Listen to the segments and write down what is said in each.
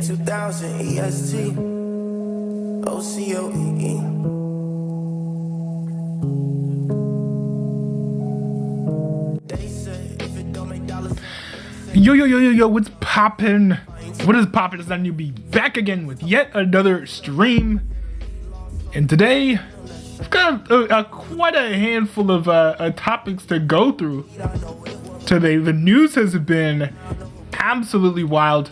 2000 EST OCOEE. Yo, what's poppin'? What is poppin'? It's time to be back again with yet another stream. And today, I've got quite a handful of topics to go through. Today, the news has been absolutely wild.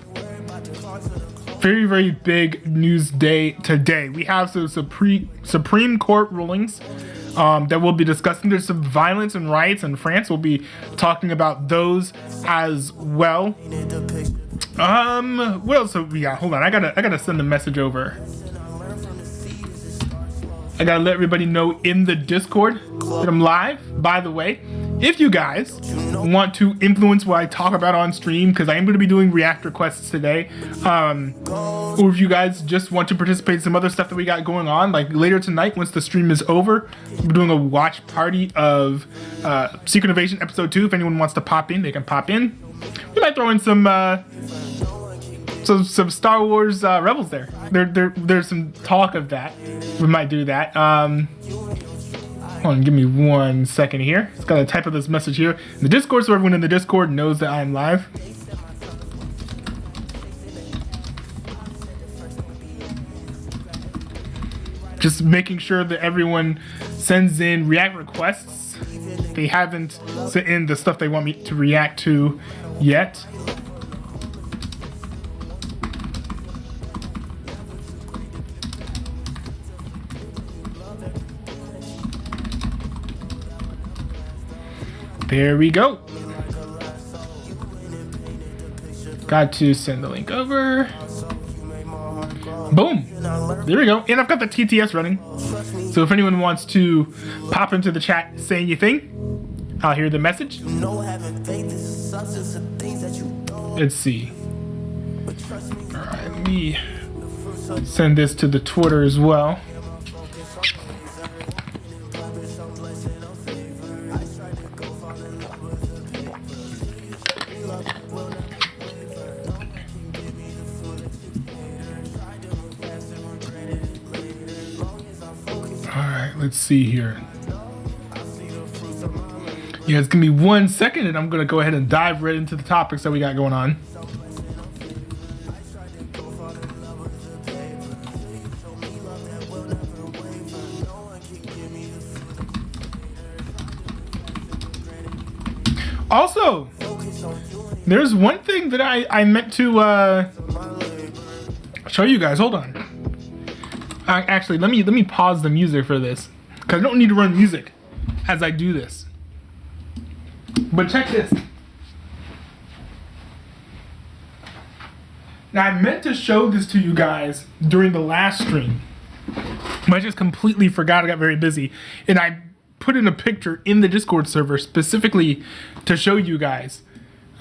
Very, very big news day today. We have some Supreme Court rulings that we'll be discussing. There's some violence and riots in France. We'll be talking about those as well. What else have we got? Hold on, I gotta send a message over. I gotta let everybody know in the Discord that I'm live. By the way, if you guys want to influence what I talk about on stream, because I am going to be doing react requests today, or if you guys just want to participate in some other stuff that we got going on, like later tonight once the stream is over, we're doing a watch party of Secret Invasion Episode 2. If anyone wants to pop in, they can pop in. We might throw in some Star Wars Rebels there. There's some talk of that. We might do that. Hold on, give me 1 second here. Just gotta type up this message here in the Discord so everyone in the Discord knows that I am live. Just making sure that everyone sends in react requests. They haven't sent in the stuff they want me to react to yet. There we go. Got to send the link over. Boom. There we go. And I've got the TTS running. So if anyone wants to pop into the chat, say anything, I'll hear the message. Let's see. All right, let me send this to the Twitter as well. Let's see here. Yeah, it's gonna be 1 second and I'm gonna go ahead and dive right into the topics that we got going on. Also, there's one thing that I meant to show you guys. Hold on. Actually, let me pause the music for this, because I don't need to run music as I do this. But check this. Now, I meant to show this to you guys during the last stream, but I just completely forgot. I got very busy, and I put in a picture in the Discord server specifically to show you guys.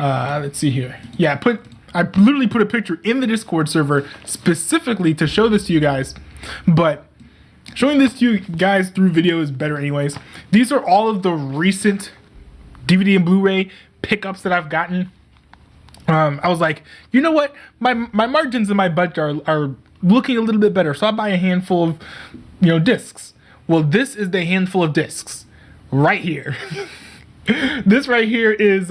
Let's see here. Yeah, I literally put a picture in the Discord server specifically to show this to you guys. But showing this to you guys through video is better anyways. These are all of the recent DVD and Blu-ray pickups that I've gotten. I was like, you know what? My margins in my budget are looking a little bit better, so I'll buy a handful of discs. Well, this is the handful of discs right here. This right here is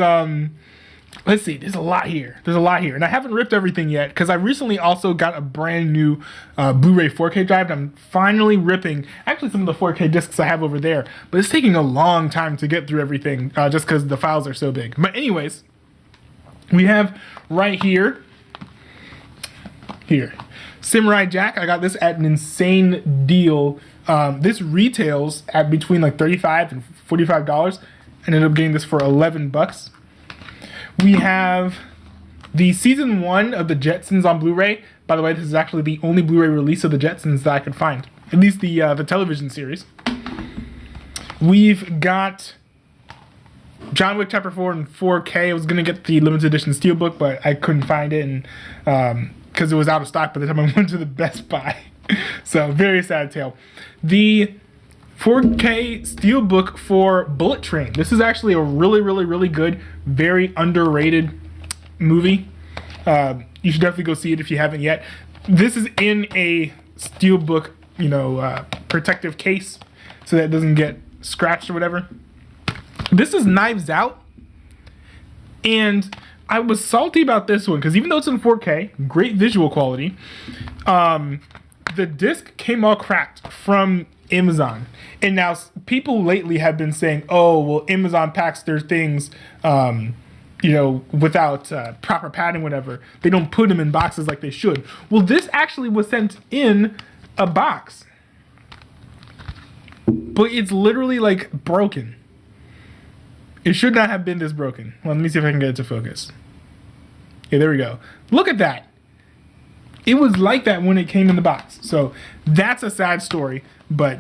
let's see, there's a lot here. And I haven't ripped everything yet because I recently also got a brand new Blu-ray 4K drive. I'm finally ripping actually some of the 4K discs I have over there, but it's taking a long time to get through everything just because the files are so big. But anyways, we have right here, Samurai Jack. I got this at an insane deal. This retails at between like $35 and $45. I ended up getting this for 11 bucks. We have the season 1 of the Jetsons on Blu-ray. By the way, this is actually the only Blu-ray release of the Jetsons that I could find, at least the television series. We've got John Wick Chapter 4 in 4K. I was gonna get the limited edition steelbook, but I couldn't find it, and because it was out of stock by the time I went to the Best Buy. So very sad tale. The 4K steelbook for Bullet Train. This is actually a really good, very underrated movie. You should definitely go see it if you haven't yet. This is in a steelbook, protective case, so that it doesn't get scratched or whatever. This is Knives Out, and I was salty about this one because even though it's in 4K, great visual quality, the disc came all cracked from Amazon. And now people lately have been saying, oh, well, Amazon packs their things, without proper padding, whatever. They don't put them in boxes like they should. Well, this actually was sent in a box, but it's literally like broken. It should not have been this broken. Well, let me see if I can get it to focus. Okay, there we go. Look at that. It was like that when it came in the box. So that's a sad story, but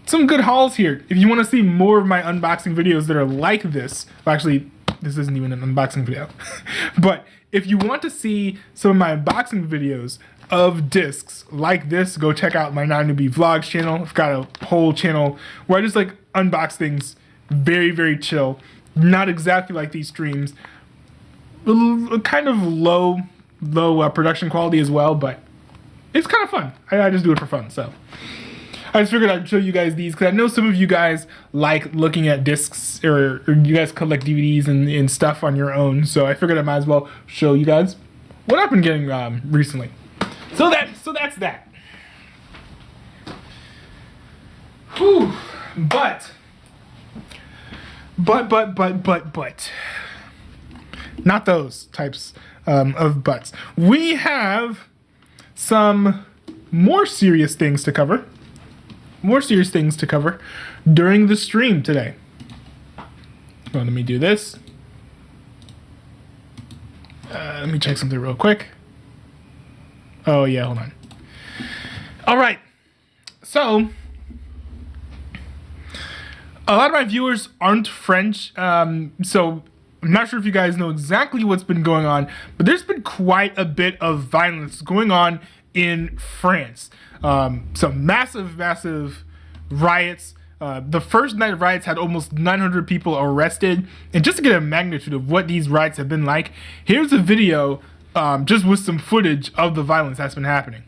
some good hauls here. If you want to see more of my unboxing videos that are like this, well, actually, this isn't even an unboxing video, but if you want to see some of my unboxing videos of discs like this, go check out my 9newbie vlogs channel. I've got a whole channel where I just like unbox things very, very chill. Not exactly like these streams. Kind of low production quality as well, but it's kind of fun. I just do it for fun, so I just figured I'd show you guys these because I know some of you guys like looking at discs, or you guys collect DVDs and stuff on your own, so I figured I might as well show you guys what I've been getting recently. So that's that. Whew. But not those types of buts. We have some more serious things to cover. During the stream today. Well, let me do this. Let me check something real quick. Oh yeah, hold on. All right. So a lot of my viewers aren't French, so I'm not sure if you guys know exactly what's been going on, but there's been quite a bit of violence going on in France. Some massive riots. The first night of riots had almost 900 people arrested. And just to get a magnitude of what these riots have been like, here's a video just with some footage of the violence that's been happening.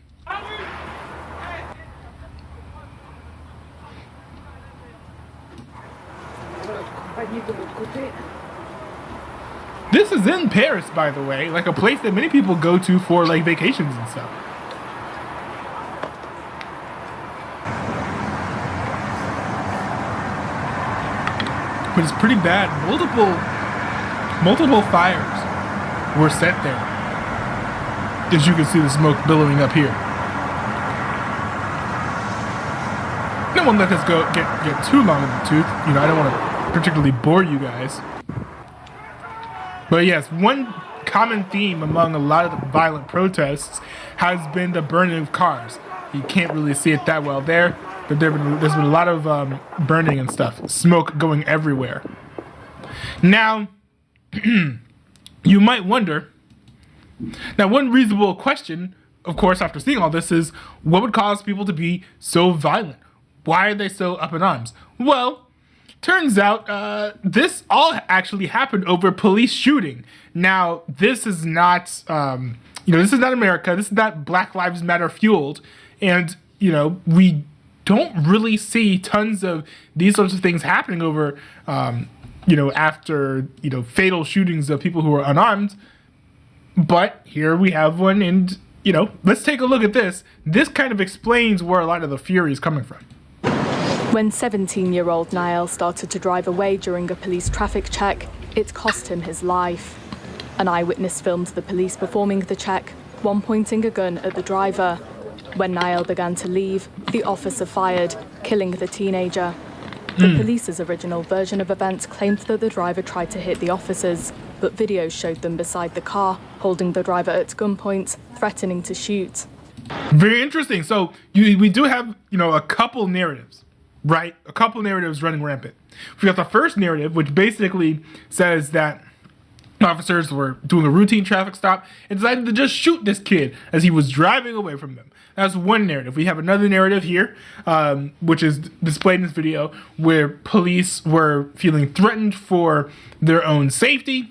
This is in Paris, by the way, like a place that many people go to for like vacations and stuff. But it's pretty bad. Multiple fires were set there. As you can see the smoke billowing up here. I don't want to let this get too long in the tooth. I don't want to particularly bore you guys. But yes, one common theme among a lot of the violent protests has been the burning of cars. You can't really see it that well there, but there's been a lot of burning and stuff. Smoke going everywhere. Now, you might wonder, now one reasonable question, of course, after seeing all this is, what would cause people to be so violent? Why are they so up in arms? Well, turns out this all actually happened over police shooting. Now, this is not, this is not America. This is not Black Lives Matter fueled. And, we don't really see tons of these sorts of things happening over, after, fatal shootings of people who are unarmed. But here we have one, and, let's take a look at this. This kind of explains where a lot of the fury is coming from. When 17-year-old Niall started to drive away during a police traffic check, it cost him his life. An eyewitness filmed the police performing the check, one pointing a gun at the driver. When Niall began to leave, the officer fired, killing the teenager. The police's original version of events claimed that the driver tried to hit the officers, but videos showed them beside the car, holding the driver at gunpoint, threatening to shoot. Very interesting. So we do have, a couple narratives. Right? A couple narratives running rampant. We got the first narrative, which basically says that officers were doing a routine traffic stop and decided to just shoot this kid as he was driving away from them. That's one narrative. We have another narrative here, which is displayed in this video, where police were feeling threatened for their own safety.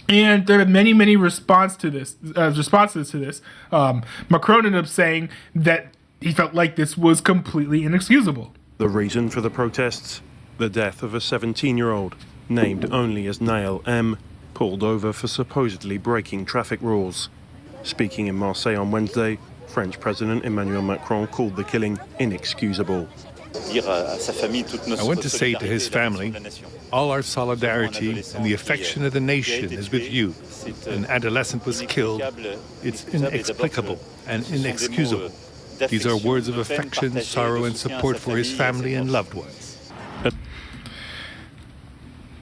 And there are many responses to this. Macron ended up saying that he felt like this was completely inexcusable. The reason for the protests? The death of a 17-year-old, named only as Naël M., pulled over for supposedly breaking traffic rules. Speaking in Marseille on Wednesday, French President Emmanuel Macron called the killing inexcusable. I want to say to his family, all our solidarity and the affection of the nation is with you. An adolescent was killed. It's inexplicable and inexcusable. These are words of affection, sorrow, and support for his family and loved ones.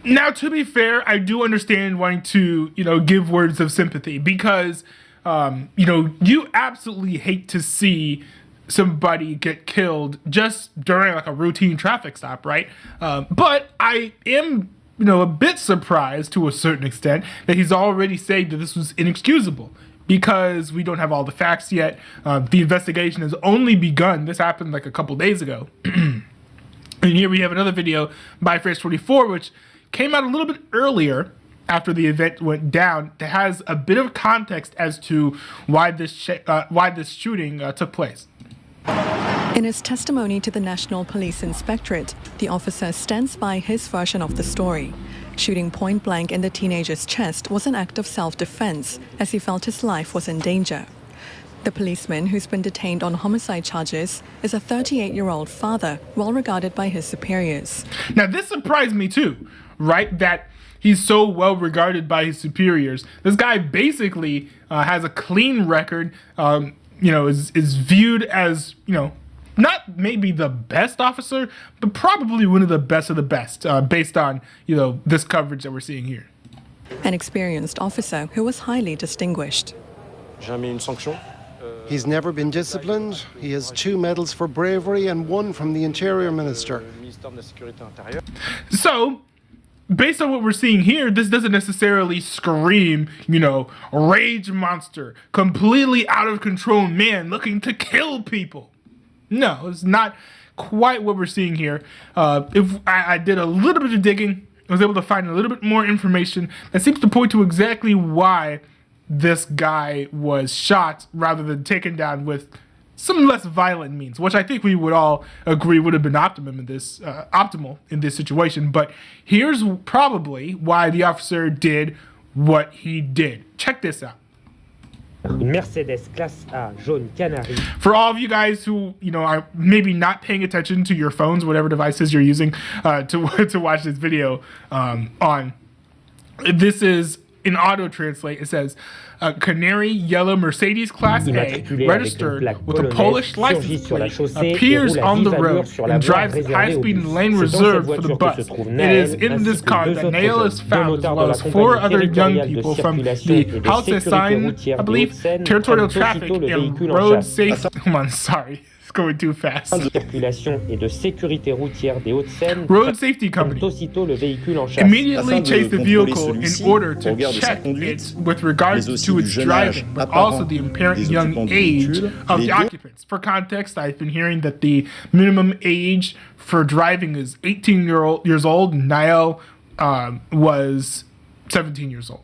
Now, to be fair, I do understand wanting to, give words of sympathy because, you absolutely hate to see somebody get killed just during like a routine traffic stop, right? But I am, a bit surprised to a certain extent that he's already saying that this was inexcusable because we don't have all the facts yet. The investigation has only begun. This happened like a couple days ago. And here we have another video by France 24, which came out a little bit earlier after the event went down, that has a bit of context as to why this shooting took place. In his testimony to the National Police Inspectorate, the officer stands by his version of the story. Shooting point blank in the teenager's chest was an act of self-defense, as he felt his life was in danger. The policeman, who's been detained on homicide charges, is a 38-year-old father, well regarded by his superiors. Now, this surprised me too, right? That he's so well regarded by his superiors. This guy basically has a clean record, is viewed as, not maybe the best officer, but probably one of the best, based on, this coverage that we're seeing here. An experienced officer who was highly distinguished. He's never been disciplined. He has 2 medals for bravery and 1 from the Interior Minister. So, based on what we're seeing here, this doesn't necessarily scream, rage monster, completely out of control man looking to kill people. No, it's not quite what we're seeing here. If I did a little bit of digging, I was able to find a little bit more information that seems to point to exactly why this guy was shot rather than taken down with some less violent means, which I think we would all agree would have been optimal in this situation. But here's probably why the officer did what he did. Check this out. Une Mercedes classe A jaune canari. For all of you guys who are maybe not paying attention to your phones, whatever devices you're using to watch this video on, this is in auto translate. It says canary yellow Mercedes Class A registered with a Polish license plate appears on the road and drives at high speed in lane reserved for the bus. It is in this car that Naël is found, as well as 4 other young people from the House Sign, I believe, Territorial Traffic and Road Safety. Come on, sorry. Going too fast. Circulation et de sécurité routière des Hauts-de-Seine. Road Safety Company aussitôt le véhicule en chasse. Immediately chased the vehicle in order to check it with regards to its driving, but also the apparent young age of the occupants. For context, I've been hearing that the minimum age for driving is 18 years old. Naël was 17 years old.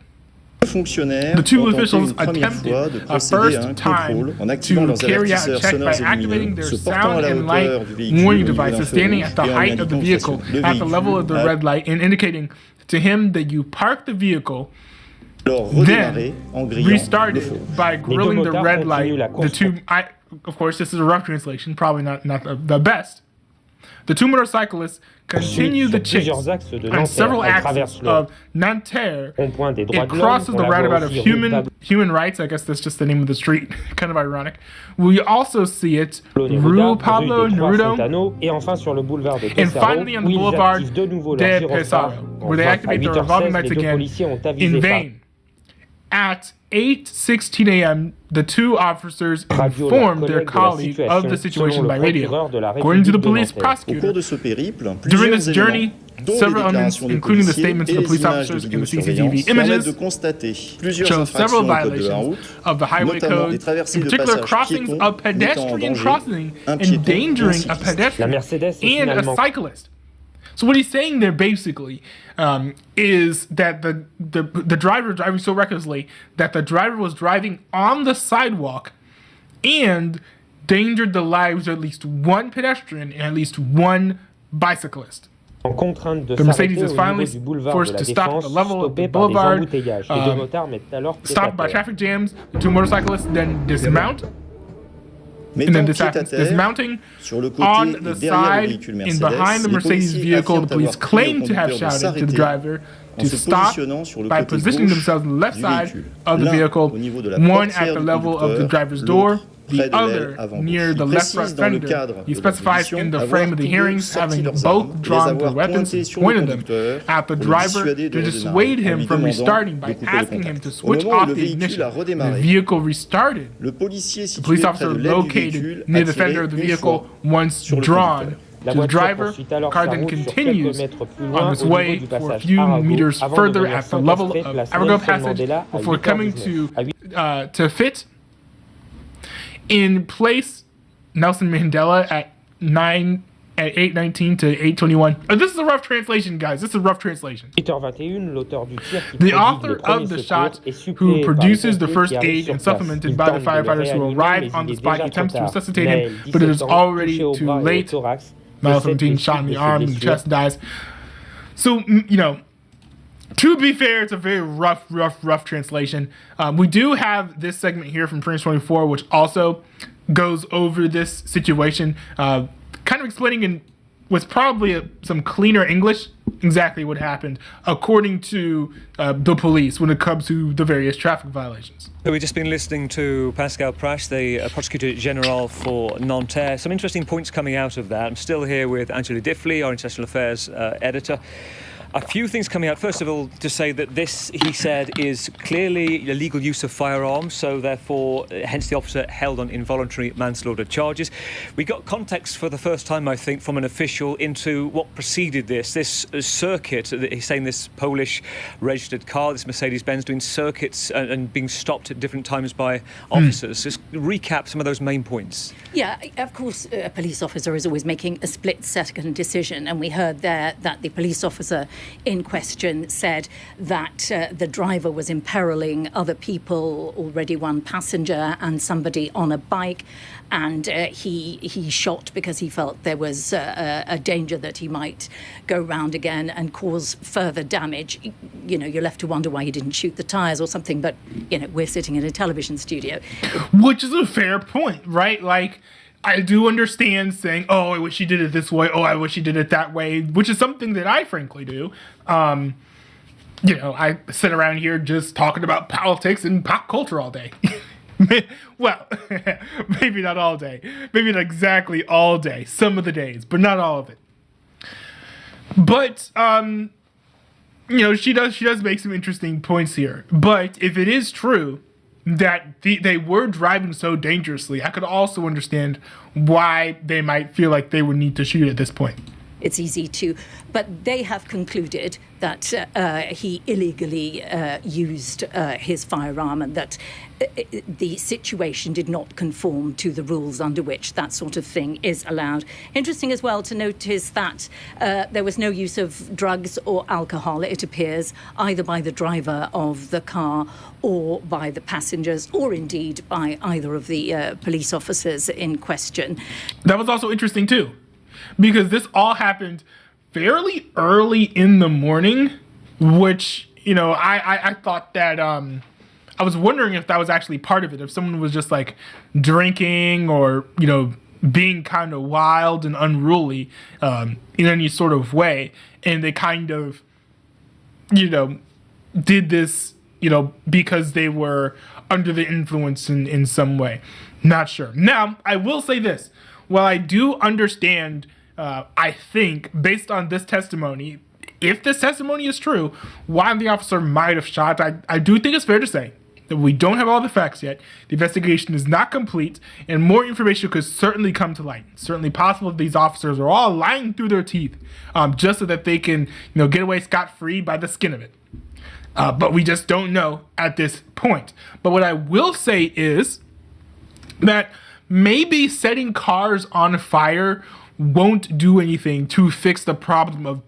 The 2 officials attempted a first time to carry out a check by activating their sound and light warning devices standing at the height of the vehicle at the level of the red light and indicating to him that you park the vehicle, then restarted by grilling the red light. Of course, this is a rough translation, probably not the best. The 2 motorcyclists continue the chase on several axes of Nanterre. It crosses the roundabout of human rights. I guess that's just the name of the street. Kind of ironic. We also see it Rue Pablo Neruda, and finally on the Boulevard de Pesaro, where they activate their revolving lights again in vain. At 8:16 a.m., the 2 officers informed their colleague of the situation by radio. According to the police prosecutor, during this journey, several elements, including the statements of the police officers and the CCTV images, show several violations of the highway code, in particular crossings of pedestrian crossing, endangering a pedestrian and a cyclist. So what he's saying there basically is that the driver driving so recklessly that the driver was driving on the sidewalk and endangered the lives of at least one pedestrian and at least one bicyclist. The Mercedes is finally forced to stop at the level of the boulevard, stopped by traffic jams. The two motorcyclists then dismount. And then this happens, dismounting on the side and behind the Mercedes vehicle. The police claim to have shouted to the driver to stop by positioning themselves on the left side of the vehicle, one at the level of the driver's door, the other near the left front fender. He specifies in the frame of the hearings having both drawn their weapons and pointed them at the driver to dissuade him from restarting by asking him to switch off the ignition. The vehicle restarted. The police officer located near the fender of the vehicle once drawn to the driver. The car then continues on its way for a few meters further at the level of Arago Passage before coming to fit in place Nelson Mandela at 8:19 to 8:21. This is a rough translation, guys. This is a rough translation. The author of the shot, who produces the first aid and supplemented by the firefighters who arrive on the spot, attempts to resuscitate him, but it is already too late. Mile 17 shot in the arm and the chest, dies. So, to be fair, it's a very rough translation. We do have this segment here from Prince 24, which also goes over this situation, kind of explaining in what's probably some cleaner English exactly what happened, according to the police when it comes to the various traffic violations. So we've just been listening to Pascal Prache, the Prosecutor General for Nanterre. Some interesting points coming out of that. I'm still here with Angela Diffley, our International Affairs editor. A few things coming out. First of all, to say that this, he said, is clearly illegal use of firearms, so therefore, hence the officer held on involuntary manslaughter charges. We got context for the first time, I think, from an official into what preceded this circuit. He's saying this Polish registered car, this Mercedes-Benz, doing circuits and being stopped at different times by officers. Just recap some of those main points. Yeah, of course, a police officer is always making a split-second decision, and we heard there that the police officer in question said that the driver was imperiling other people, already one passenger and somebody on a bike, and he shot because he felt there was a danger that he might go round again and cause further damage. You're left to wonder why he didn't shoot the tyres or something, but, we're sitting in a television studio. Which is a fair point, right? Like, I do understand saying, oh, I wish he did it this way. Oh, I wish he did it that way, which is something that I frankly do. I sit around here just talking about politics and pop culture all day. Well, maybe not all day. Maybe not exactly all day. Some of the days, but not all of it. But, she does make some interesting points here. But if it is true that they were driving so dangerously, I could also understand why they might feel like they would need to shoot at this point. It's easy to, but they have concluded that he illegally used his firearm and that the situation did not conform to the rules under which that sort of thing is allowed. Interesting as well to notice that there was no use of drugs or alcohol, it appears, either by the driver of the car or by the passengers, or indeed by either of the police officers in question. That was also interesting too, because this all happened fairly early in the morning, which, I thought that, I was wondering if that was actually part of it, if someone was just like drinking or, being kind of wild and unruly in any sort of way, and they kind of, did this, because they were under the influence in some way. Not sure. Now, I will say this. While I do understand, I think, based on this testimony, if this testimony is true, why the officer might have shot, I do think it's fair to say that we don't have all the facts yet. The investigation is not complete, and more information could certainly come to light. It's certainly possible that these officers are all lying through their teeth just so that they can, get away scot-free by the skin of it. But we just don't know at this point. But what I will say is that maybe setting cars on fire won't do anything to fix the problem of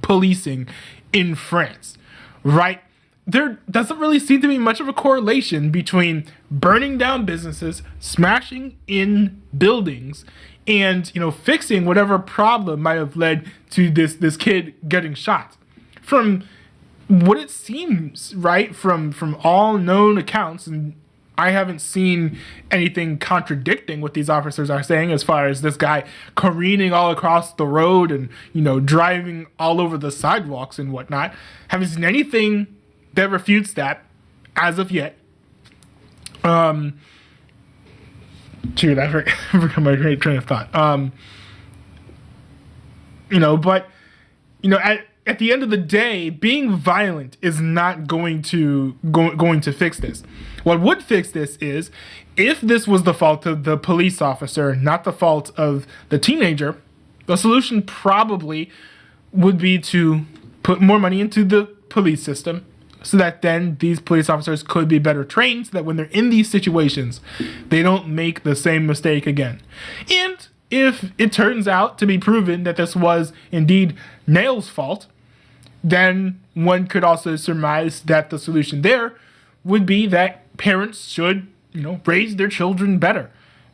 policing in France, right? There doesn't really seem to be much of a correlation between burning down businesses, smashing in buildings, and fixing whatever problem might have led to this kid getting shot. From what it seems, right, from all known accounts, and I haven't seen anything contradicting what these officers are saying as far as this guy careening all across the road and driving all over the sidewalks and whatnot. Haven't seen anything that refutes that as of yet. Dude, I forgot my great train of thought. At the end of the day, being violent is not going to fix this. What would fix this is if this was the fault of the police officer, not the fault of the teenager. The solution probably would be to put more money into the police system, so that then these police officers could be better trained, so that when they're in these situations, they don't make the same mistake again. And if it turns out to be proven that this was indeed Nail's fault, then one could also surmise that the solution there would be that parents should, raise their children better.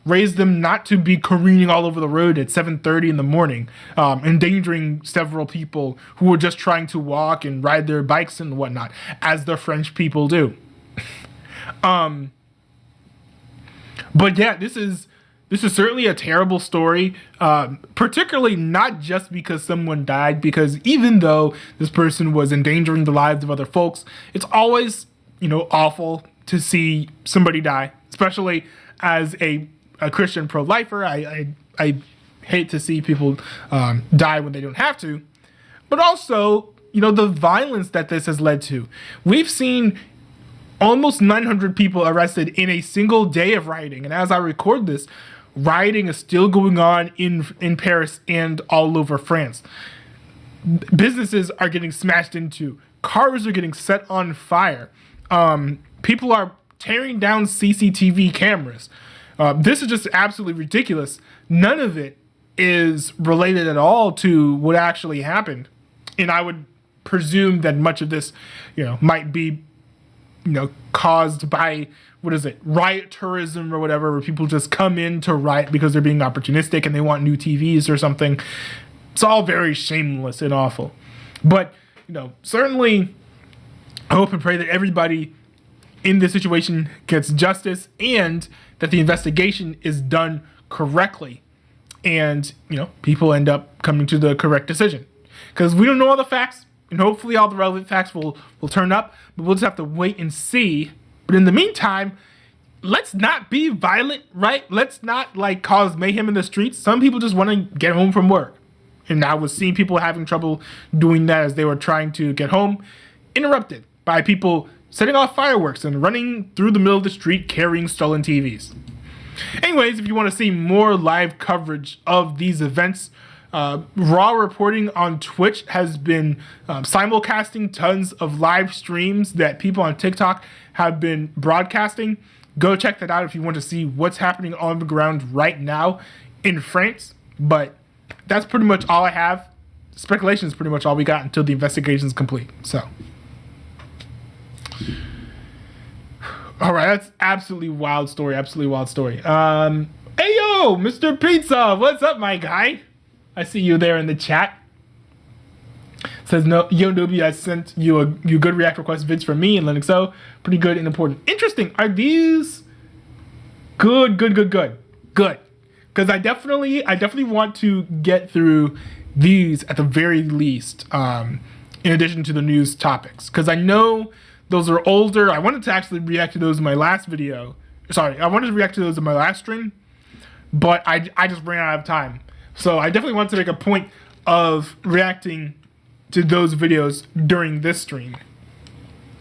Raise them not to be careening all over the road at 7:30 in the morning, endangering several people who are just trying to walk and ride their bikes and whatnot, as the French people do. But yeah, this is certainly a terrible story, particularly not just because someone died, because even though this person was endangering the lives of other folks, it's always, awful to see somebody die, especially as a Christian pro-lifer. I hate to see people die when they don't have to, but also, the violence that this has led to. We've seen almost 900 people arrested in a single day of rioting, and as I record this, rioting is still going on in Paris and all over France. Businesses are getting smashed into. Cars are getting set on fire. People are tearing down CCTV cameras. This is just absolutely ridiculous. None of it is related at all to what actually happened. And I would presume that much of this, might be, caused by, riot tourism or whatever, where people just come in to riot because they're being opportunistic and they want new TVs or something. It's all very shameless and awful. But, certainly I hope and pray that everybody in this situation gets justice and that the investigation is done correctly and, people end up coming to the correct decision. Because we don't know all the facts, and hopefully all the relevant facts will turn up, but we'll just have to wait and see. But in the meantime, let's not be violent, right? Let's not cause mayhem in the streets. Some people just want to get home from work. And I was seeing people having trouble doing that as they were trying to get home, interrupted by people setting off fireworks and running through the middle of the street carrying stolen TVs. Anyways, if you want to see more live coverage of these events, Raw Reporting on Twitch has been simulcasting tons of live streams that people on TikTok have been broadcasting. Go check that out if you want to see what's happening on the ground right now in France. But that's pretty much all I have. Speculation is pretty much all we got until the investigation is complete. So, all right, that's absolutely wild story. Absolutely wild story. Hey yo, Mr. Pizza, what's up, my guy? I see you there in the chat. Says no, yo Nubi, I sent you good react request vids from me and Linux. Pretty good and important. Interesting. Are these good? Because I definitely want to get through these at the very least. In addition to the news topics, because I know those are older. I wanted to actually react to those in my last video. Sorry, I wanted to react to those in my last stream, but I just ran out of time. So I definitely want to make a point of reacting to those videos during this stream.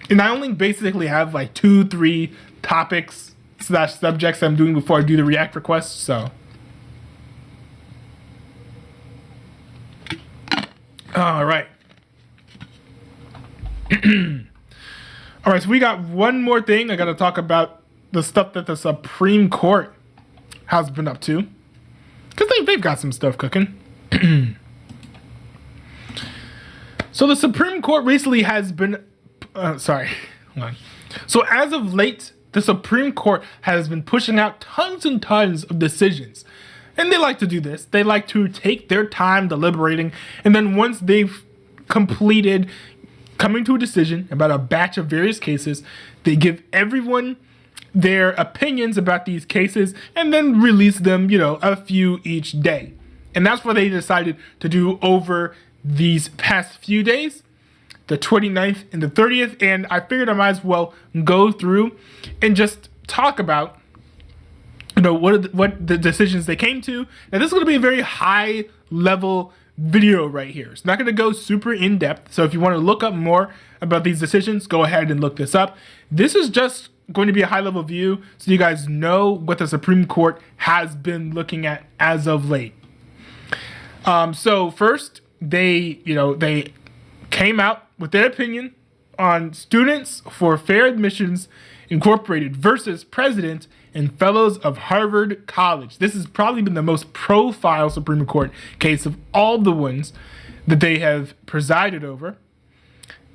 And I only basically have 2-3 topics / subjects I'm doing before I do the react requests, so. All right. All right, so we got one more thing. I got to talk about the stuff that the Supreme Court has been up to. Because they've got some stuff cooking. So the Supreme Court recently has been, sorry, hold on. So as of late, the Supreme Court has been pushing out tons and tons of decisions. And they like to do this. They like to take their time deliberating, and then once they've completed coming to a decision about a batch of various cases, they give everyone their opinions about these cases and then release them, a few each day. And that's what they decided to do over these past few days, the 29th and the 30th. And I figured I might as well go through and just talk about what the decisions they came to. Now this is going to be a very high level video right here. It's not going to go super in depth. So if you want to look up more about these decisions, go ahead and look this up. This is just going to be a high level view so you guys know what the Supreme Court has been looking at as of late. So first they came out with their opinion on Students for Fair Admissions Incorporated versus President and Fellows of Harvard College. This has probably been the most profile Supreme Court case of all the ones that they have presided over.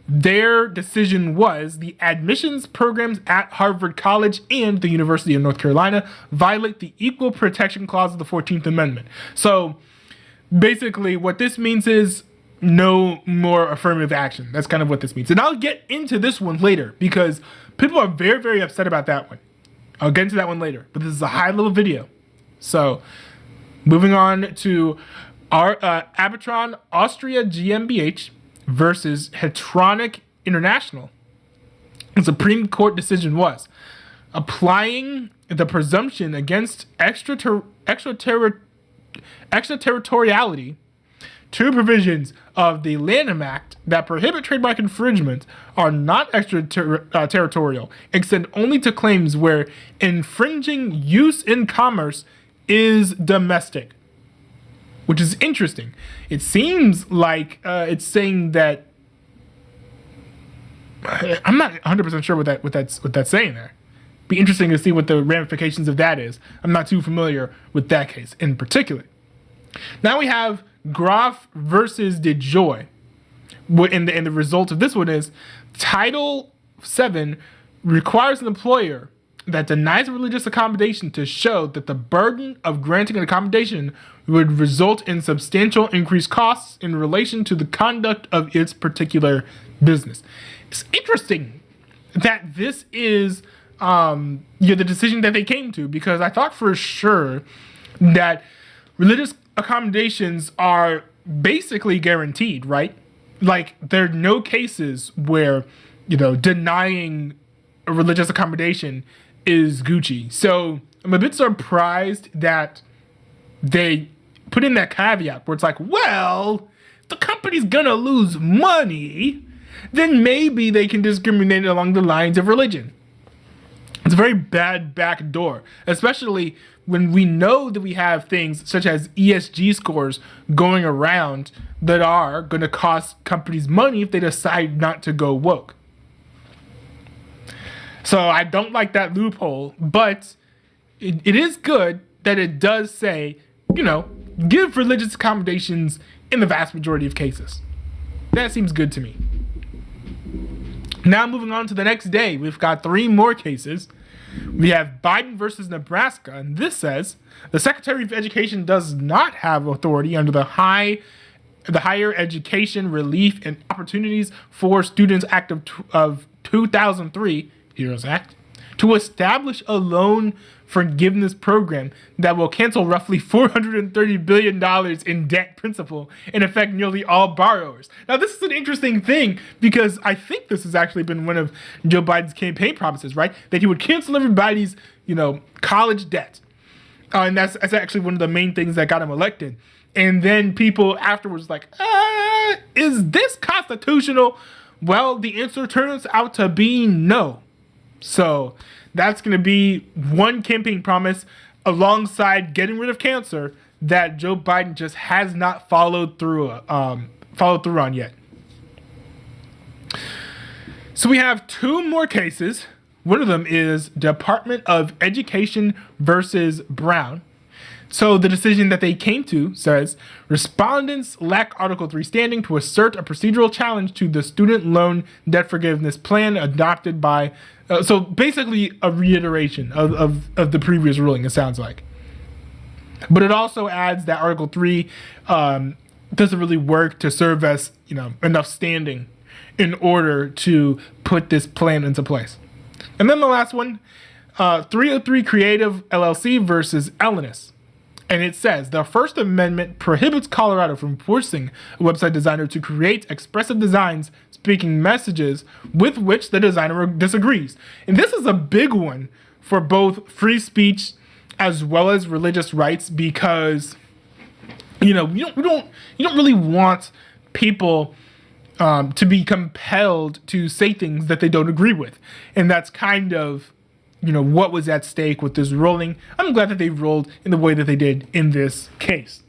Their decision was the admissions programs at Harvard College and the University of North Carolina violate the Equal Protection Clause of the 14th Amendment. So basically what this means is no more affirmative action. That's kind of what this means. And I'll get into this one later because people are very, very upset about that one. I'll get into that one later, but this is a high-level video. So, moving on to our Arbitron Austria GmbH versus Hetronic International. The Supreme Court decision was applying the presumption against extraterritoriality to provisions of the Lanham Act that prohibit trademark infringement are not extraterritorial, extend only to claims where infringing use in commerce is domestic, which is interesting. It seems like it's saying that I'm not 100% sure what that's saying there. Be interesting to see what the ramifications of that is. I'm not too familiar with that case in particular. Now we have Groff versus DeJoy. And the result of this one is Title VII requires an employer that denies a religious accommodation to show that the burden of granting an accommodation would result in substantial increased costs in relation to the conduct of its particular business. It's interesting that this is the decision that they came to, because I thought for sure that religious accommodations are basically guaranteed, right? Like, there are no cases where, denying a religious accommodation is Gucci. So I'm a bit surprised that they put in that caveat where it's like, well, if the company's gonna lose money, then maybe they can discriminate along the lines of religion. It's a very bad backdoor, especially when we know that we have things such as ESG scores going around that are going to cost companies money if they decide not to go woke. So I don't like that loophole, but it is good that it does say, give religious accommodations in the vast majority of cases. That seems good to me. Now moving on to the next day, we've got 3 more cases. We have Biden versus Nebraska, and this says the Secretary of Education does not have authority under the Higher Education Relief and Opportunities for Students Act of 2003, HEROES Act, to establish a loan forgiveness program that will cancel roughly $430 billion in debt principal and affect nearly all borrowers. Now, this is an interesting thing because I think this has actually been one of Joe Biden's campaign promises, right? That he would cancel everybody's, college debt. And that's actually one of the main things that got him elected. And then people afterwards like, is this constitutional? Well, the answer turns out to be no. So that's going to be one campaign promise alongside getting rid of cancer that Joe Biden just has not followed through on yet. So we have 2 more cases. One of them is Department of Education versus Brown. So the decision that they came to says respondents lack Article 3 standing to assert a procedural challenge to the student loan debt forgiveness plan adopted by, so basically a reiteration of the previous ruling, it sounds like. But it also adds that Article 3 doesn't really work to serve as, enough standing in order to put this plan into place. And then the last one, 303 Creative LLC versus Elenis. And it says, the First Amendment prohibits Colorado from forcing a website designer to create expressive designs speaking messages with which the designer disagrees. And this is a big one for both free speech as well as religious rights, because, you don't really want people to be compelled to say things that they don't agree with. And that's kind of, what was at stake with this ruling. I'm glad that they ruled in the way that they did in this case.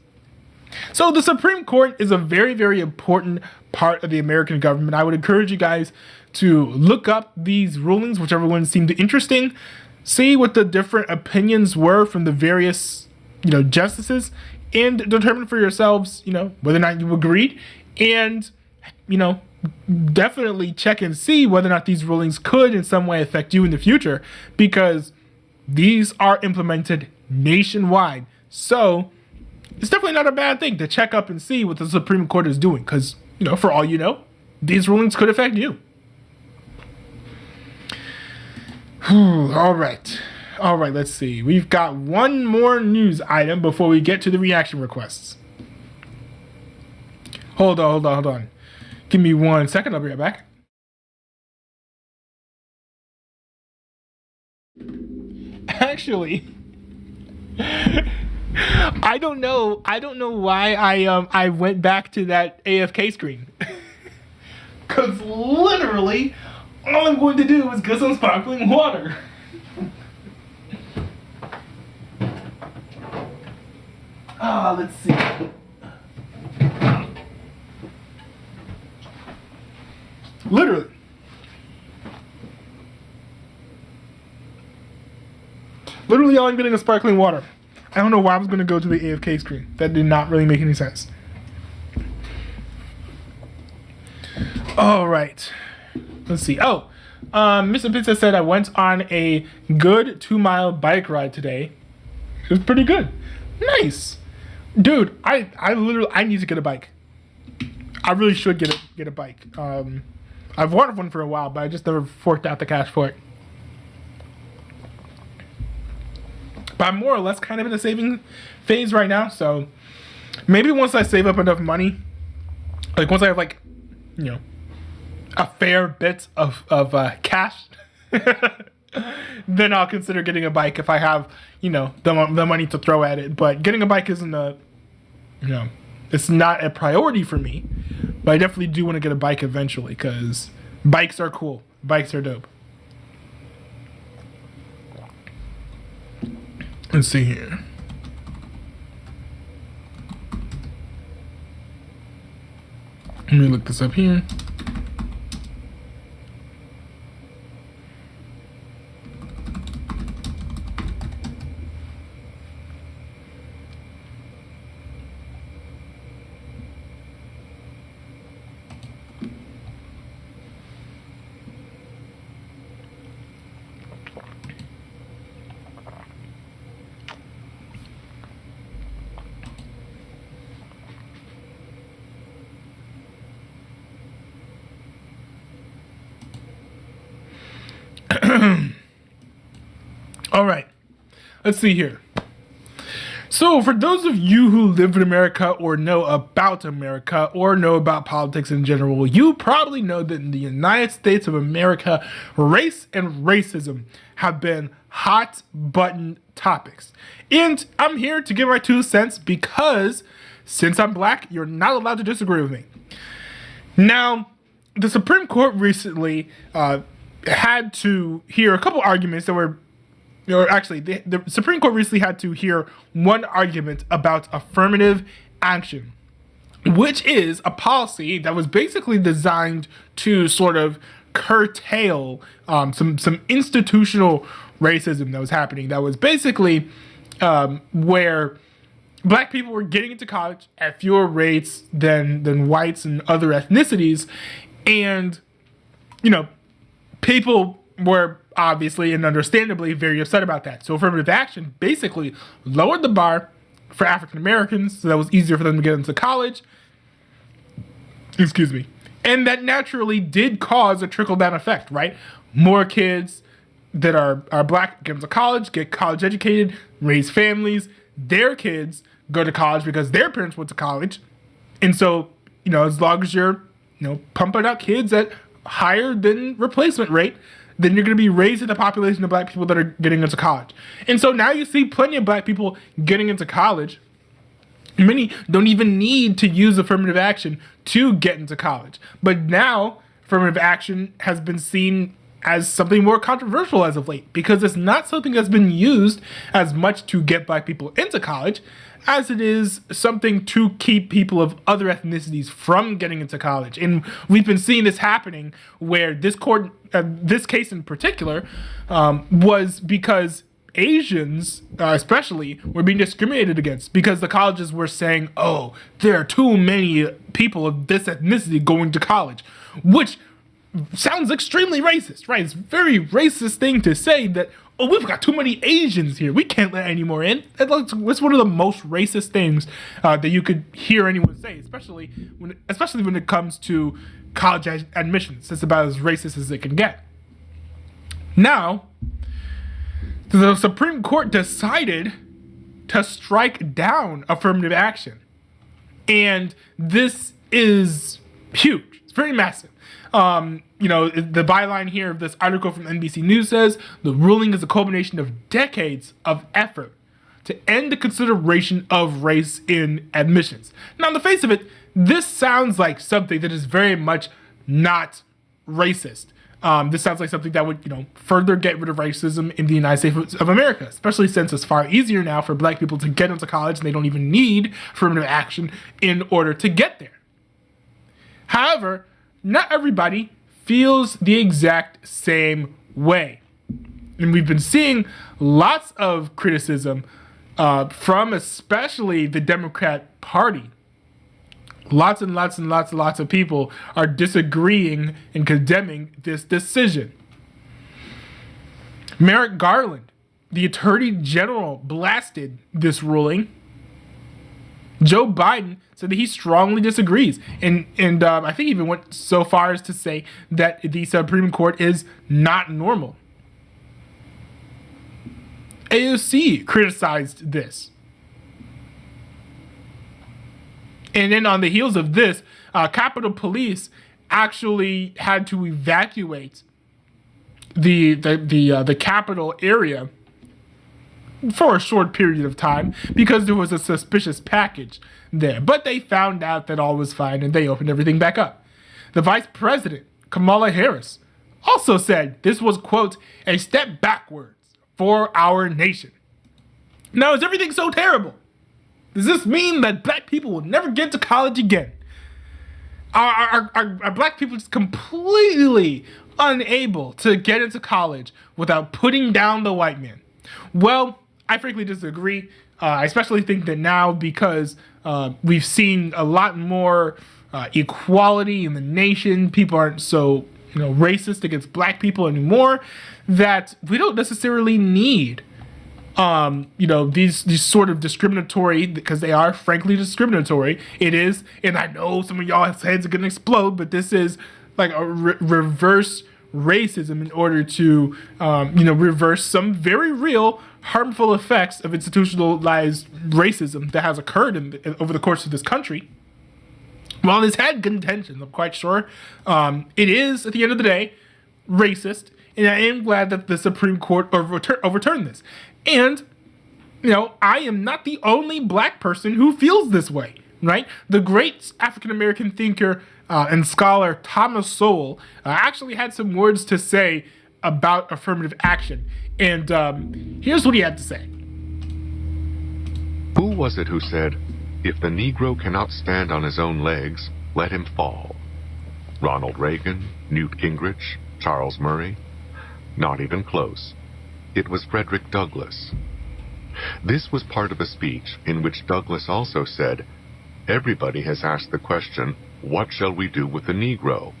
So the Supreme Court is a very, very important part of the American government. I would encourage you guys to look up these rulings, whichever ones seemed interesting, see what the different opinions were from the various, justices, and determine for yourselves, whether or not you agreed, and, definitely check and see whether or not these rulings could in some way affect you in the future, because these are implemented nationwide. So it's definitely not a bad thing to check up and see what the Supreme Court is doing, because, for all you know, these rulings could affect you. All right, let's see. We've got one more news item before we get to the reaction requests. Hold on. Give me 1 second, I'll be right back. Actually, I don't know why I went back to that AFK screen. Cause literally all I'm going to do is get some sparkling water. Let's see. Literally all I'm getting is sparkling water. I don't know why I was going to go to the AFK screen. That did not really make any sense. All right. Let's see. Mr. Pizza said I went on a good 2-mile bike ride today. It was pretty good. Nice. Dude, I need to get a bike. I really should get a bike. I've wanted one for a while, but I just never forked out the cash for it. But I'm more or less kind of in a saving phase right now, so maybe once I save up enough money, like once I have like, a fair bit of cash, then I'll consider getting a bike if I have, the money to throw at it. But getting a bike isn't it's not a priority for me. But I definitely do want to get a bike eventually, because bikes are cool. Bikes are dope. Let's see here. Let me look this up here. All right, let's see here. So for those of you who live in America or know about politics in general, you probably know that in the United States of America, race and racism have been hot button topics. And I'm here to give my 2 cents because since I'm black, you're not allowed to disagree with me. Now, the Supreme Court recently had to hear a couple arguments that were, the Supreme Court recently had to hear one argument about affirmative action, which is a policy that was basically designed to sort of curtail some institutional racism that was happening. That was basically where black people were getting into college at fewer rates than whites and other ethnicities. And, people were obviously and understandably very upset about that. So affirmative action basically lowered the bar for African Americans, so that was easier for them to get into college. Excuse me. And that naturally did cause a trickle-down effect, right? More kids that are black get into college, get college educated, raise families. Their kids go to college because their parents went to college. And so, as long as you're, pumping out kids at higher than replacement rate, then you're going to be raising the population of black people that are getting into college. And so now you see plenty of black people getting into college. Many don't even need to use affirmative action to get into college. But now affirmative action has been seen as something more controversial as of late, because it's not something that's been used as much to get black people into college as it is something to keep people of other ethnicities from getting into college. And we've been seeing this happening where this case in particular, was because Asians, especially, were being discriminated against because the colleges were saying, oh, there are too many people of this ethnicity going to college, which sounds extremely racist, right? It's a very racist thing to say that, oh, we've got too many Asians here. We can't let any more in. It's one of the most racist things that you could hear anyone say, especially when it comes to college admissions. It's about as racist as it can get. Now, the Supreme Court decided to strike down affirmative action. And this is huge. It's very massive. The byline here of this article from NBC News says, the ruling is a culmination of decades of effort to end the consideration of race in admissions. Now, on the face of it, this sounds like something that is very much not racist. This sounds like something that would, further get rid of racism in the United States of America, especially since it's far easier now for black people to get into college and they don't even need affirmative action in order to get there. However, not everybody feels the exact same way. And we've been seeing lots of criticism from especially the Democrat Party. Lots and lots and lots and lots of people are disagreeing and condemning this decision. Merrick Garland, the Attorney General, blasted this ruling. Joe Biden said that he strongly disagrees, and I think even went so far as to say that the Supreme Court is not normal. AOC criticized this. And then on the heels of this, Capitol Police actually had to evacuate the Capitol area for a short period of time because there was a suspicious package there. But they found out that all was fine and they opened everything back up. The Vice President, Kamala Harris, also said this was, quote, a step backwards for our nation. Now, is everything so terrible? Does this mean that black people will never get to college again? Are black people just completely unable to get into college without putting down the white man? Well, I frankly disagree. I especially think that now because we've seen a lot more equality in the nation, people aren't so racist against black people anymore, that we don't necessarily need these sort of discriminatory, because they are frankly discriminatory. It is, and I know some of y'all's heads are gonna explode, but this is like a reverse racism in order to, reverse some very real harmful effects of institutionalized racism that has occurred over the course of this country. While it's had good intentions, I'm quite sure, it is, at the end of the day, racist, and I am glad that the Supreme Court overturned this. And, I am not the only black person who feels this way, right? The great African-American thinker and scholar Thomas Sowell actually had some words to say about affirmative action. And here's what he had to say. Who was it who said, "If the Negro cannot stand on his own legs, let him fall"? Ronald Reagan, Newt Gingrich, Charles Murray? Not even close. It was Frederick Douglass. This was part of a speech in which Douglas also said, "Everybody has asked the question, what shall we do with the Negro?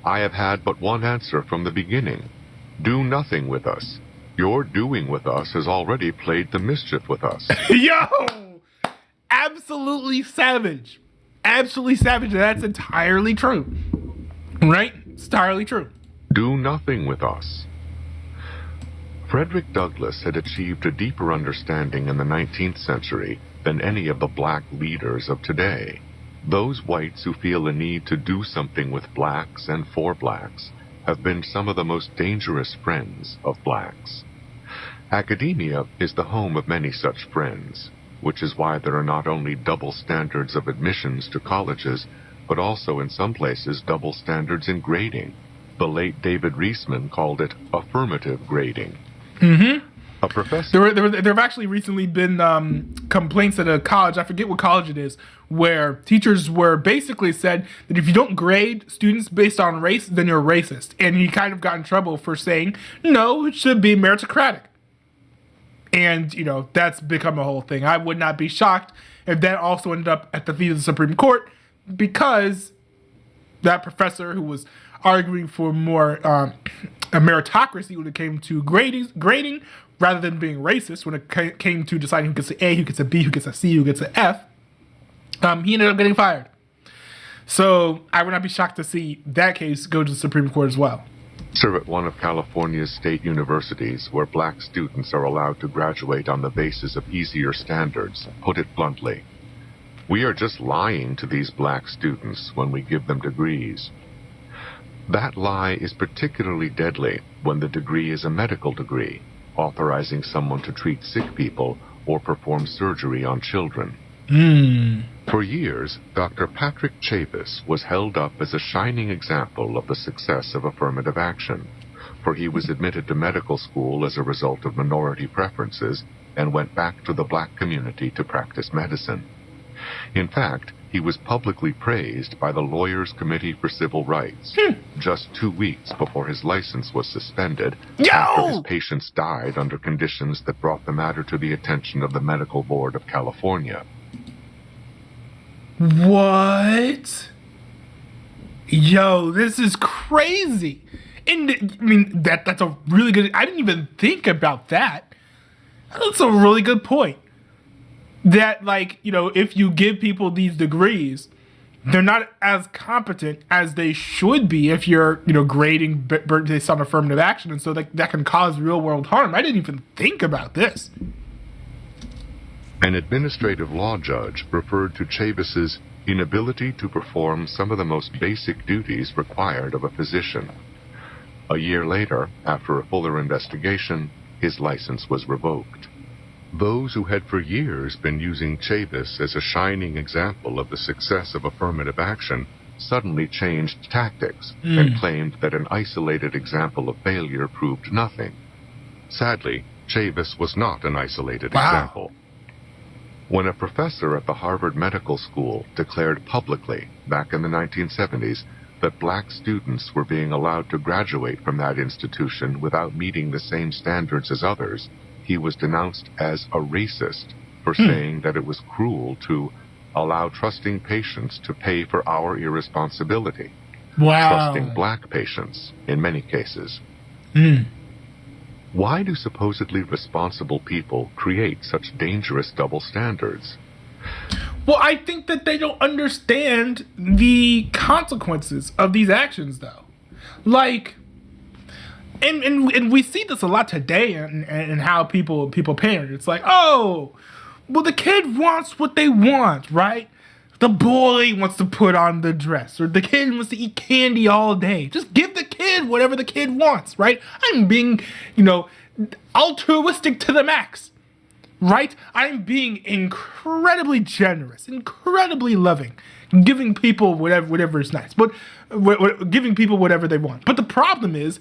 I have had but one answer from the beginning. Do nothing with us. Your doing with us has already played the mischief with us." Yo! Absolutely savage. Absolutely savage. That's entirely true. Right? It's entirely true. Do nothing with us. Frederick Douglass had achieved a deeper understanding in the 19th century than any of the black leaders of today. Those whites who feel a need to do something with blacks and for blacks have been some of the most dangerous friends of blacks. Academia is the home of many such friends, which is why there are not only double standards of admissions to colleges, but also in some places double standards in grading. The late David Reisman called it affirmative grading. Mm-hmm. A professor... There have actually recently been complaints at a college, I forget what college it is, where teachers were basically said that if you don't grade students based on race, then you're racist. And he kind of got in trouble for saying, no, it should be meritocratic. And, you know, that's become a whole thing. I would not be shocked if that also ended up at the feet of the Supreme Court, because that professor who was arguing for more a meritocracy when it came to grading rather than being racist when it came to deciding who gets an A, who gets a B, who gets a C, who gets an F, he ended up getting fired. So I would not be shocked to see that case go to the Supreme Court as well. Serve at one of California's state universities where black students are allowed to graduate on the basis of easier standards, put it bluntly. We are just lying to these black students when we give them degrees. That lie is particularly deadly when the degree is a medical degree, authorizing someone to treat sick people or perform surgery on children. For years, Dr. Patrick Chavis was held up as a shining example of the success of affirmative action, for he was admitted to medical school as a result of minority preferences and went back to the black community to practice medicine. In fact, he was publicly praised by the Lawyers Committee for Civil Rights just 2 weeks before his license was suspended after his patients died under conditions that brought the matter to the attention of the Medical Board of California. What? Yo, this is crazy. And I mean, that's a really good... I didn't even think about that. That's a really good point. That, like, you know, if you give people these degrees, they're not as competent as they should be if you're, you know, grading based on affirmative action. And so that can cause real world harm. I didn't even think about this. An administrative law judge referred to Chavis's inability to perform some of the most basic duties required of a physician. A year later, after a fuller investigation, his license was revoked. Those who had for years been using Chavis as a shining example of the success of affirmative action suddenly changed tactics and claimed that an isolated example of failure proved nothing. Sadly, Chavis was not an isolated example. When a professor at the Harvard Medical School declared publicly, back in the 1970s, that black students were being allowed to graduate from that institution without meeting the same standards as others, he was denounced as a racist for saying that it was cruel to allow trusting patients to pay for our irresponsibility. Trusting black patients, in many cases. Why do supposedly responsible people create such dangerous double standards? Well, I think that they don't understand the consequences of these actions, though. Like, and we see this a lot today and how people parent. It's like, oh, well, the kid wants what they want, right? The boy wants to put on the dress, or the kid wants to eat candy all day. Just give the kid whatever the kid wants, right? I'm being, you know, altruistic to the max, right? I'm being incredibly generous, incredibly loving, giving people whatever is nice, but giving people whatever they want. But the problem is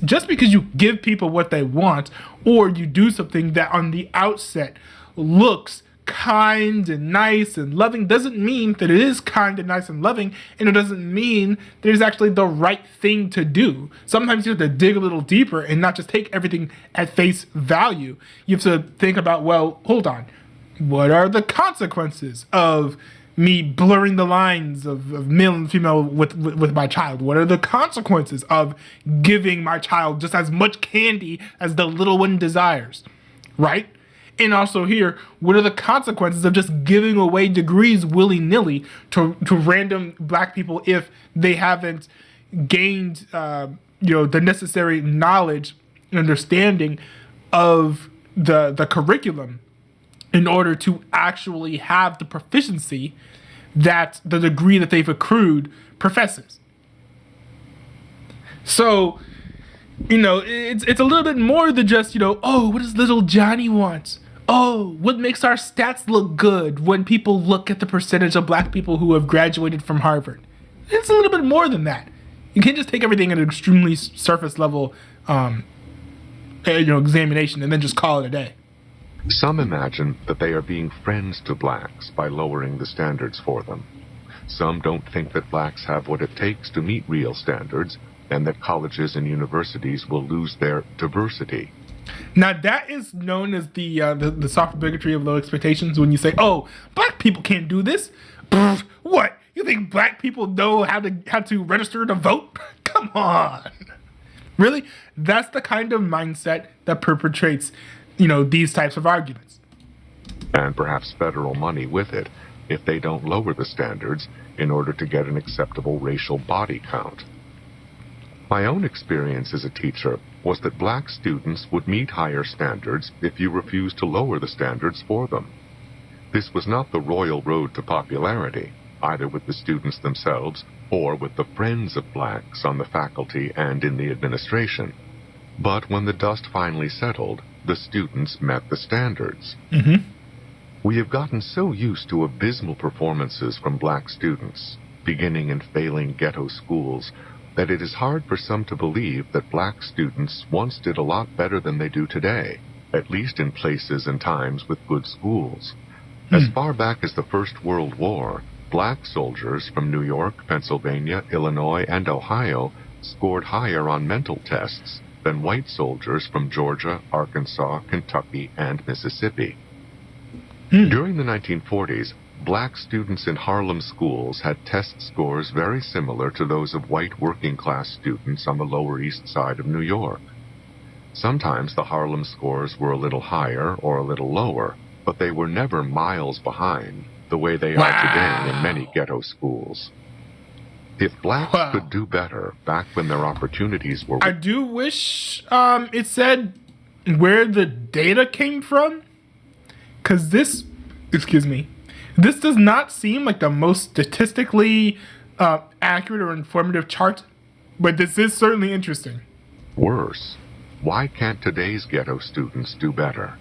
just because you give people what they want, or you do something that on the outset looks kind and nice and loving doesn't mean that it is kind and nice and loving, and it doesn't mean that it's actually the right thing to do. Sometimes you have to dig a little deeper and not just take everything at face value. You have to think about, well, hold on, what are the consequences of me blurring the lines of male and female with my child? What are the consequences of giving my child just as much candy as the little one desires, right? And also here, what are the consequences of just giving away degrees willy-nilly to random black people if they haven't gained the necessary knowledge and understanding of the curriculum in order to actually have the proficiency that the degree that they've accrued professes. So, it's a little bit more than just, oh, what does little Johnny want? Oh, what makes our stats look good when people look at the percentage of black people who have graduated from Harvard? It's a little bit more than that. You can't just take everything at an extremely surface level examination and then just call it a day. Some imagine that they are being friends to blacks by lowering the standards for them. Some don't think that blacks have what it takes to meet real standards, and that colleges and universities will lose their diversity. Now that is known as the soft bigotry of low expectations. When you say, "Oh, black people can't do this," what? You think black people know how to register to vote? Come on, really? That's the kind of mindset that perpetrates, these types of arguments. And perhaps federal money with it, if they don't lower the standards in order to get an acceptable racial body count. My own experience as a teacher was that black students would meet higher standards if you refused to lower the standards for them. This was not the royal road to popularity, either with the students themselves or with the friends of blacks on the faculty and in the administration. But when the dust finally settled, the students met the standards. Mm-hmm. We have gotten so used to abysmal performances from black students, beginning and failing ghetto schools, that it is hard for some to believe that black students once did a lot better than they do today, at least in places and times with good schools. As far back as the First World War, black soldiers from New York, Pennsylvania, Illinois, and Ohio scored higher on mental tests than white soldiers from Georgia, Arkansas, Kentucky, and Mississippi. During the 1940s, black students in Harlem schools had test scores very similar to those of white working-class students on the Lower East Side of New York. Sometimes the Harlem scores were a little higher or a little lower, but they were never miles behind, the way they are today in many ghetto schools. If blacks could do better back when their opportunities were... I do wish it said where the data came from, because this does not seem like the most statistically accurate or informative chart, but this is certainly interesting. Worse, why can't today's ghetto students do better?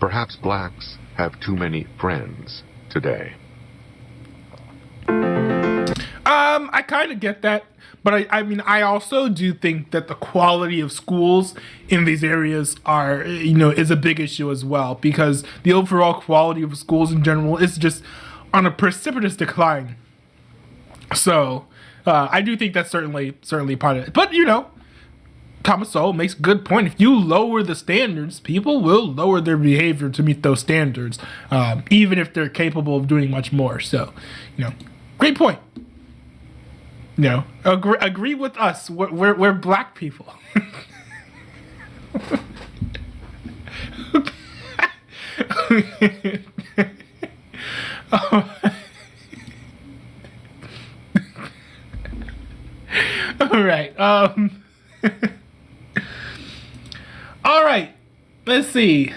Perhaps blacks have too many friends today. I kind of get that, but I also do think that the quality of schools in these areas is a big issue as well, because the overall quality of schools in general is just on a precipitous decline. So, I do think that's certainly part of it. But, Thomas Sowell makes a good point. If you lower the standards, people will lower their behavior to meet those standards, even if they're capable of doing much more. So, great point. Agree with us. We're black people. All right. All right. Let's see.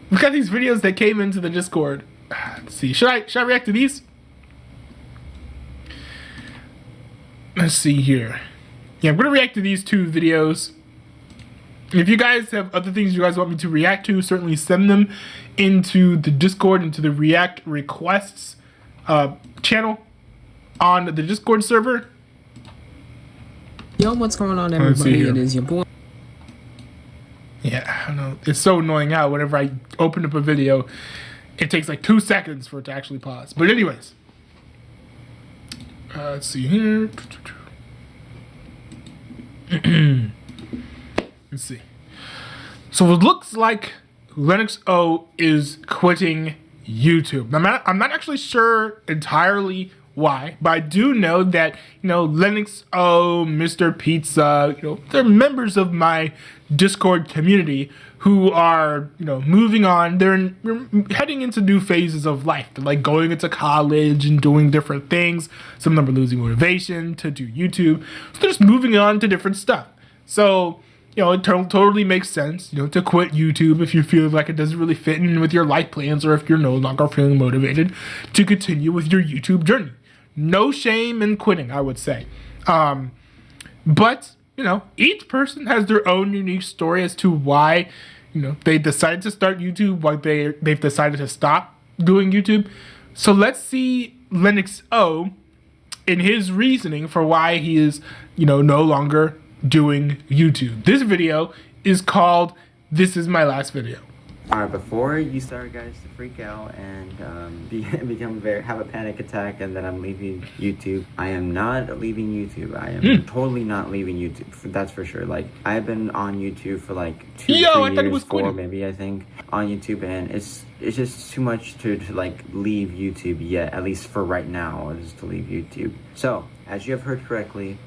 We've got these videos that came into the Discord. Let's see. Should I react to these? Let's see here. Yeah, I'm going to react to these two videos. If you guys have other things you guys want me to react to, certainly send them into the Discord, into the React Requests channel on the Discord server. Yo, what's going on, everybody? It is your boy. Yeah, I don't know. It's so annoying how whenever I open up a video, it takes like 2 seconds for it to actually pause. But anyways, let's see here. Let's see. So it looks like Linux O is quitting YouTube. I'm not actually sure entirely why, but I do know that, Linux O, Mr. Pizza, they're members of my Discord community who are, moving on. They're heading into new phases of life. They're like going into college and doing different things. Some of them are losing motivation to do YouTube. So they're just moving on to different stuff. So, it totally makes sense, to quit YouTube if you feel like it doesn't really fit in with your life plans or if you're no longer feeling motivated to continue with your YouTube journey. No shame in quitting, I would say. But, each person has their own unique story as to why, they decided to start YouTube, why they've decided to stop doing YouTube. So let's see Linux O in his reasoning for why he is, no longer doing YouTube. This video is called "This Is My Last Video." Alright, before you start guys to freak out and have a panic attack and then I'm leaving YouTube, I am not leaving YouTube. I am totally not leaving YouTube. That's for sure. Like, I've been on YouTube for like 2 years, 4 maybe, I think, on YouTube, and it's just too much to like leave YouTube yet, at least for right now, just to leave YouTube. So, as you have heard correctly,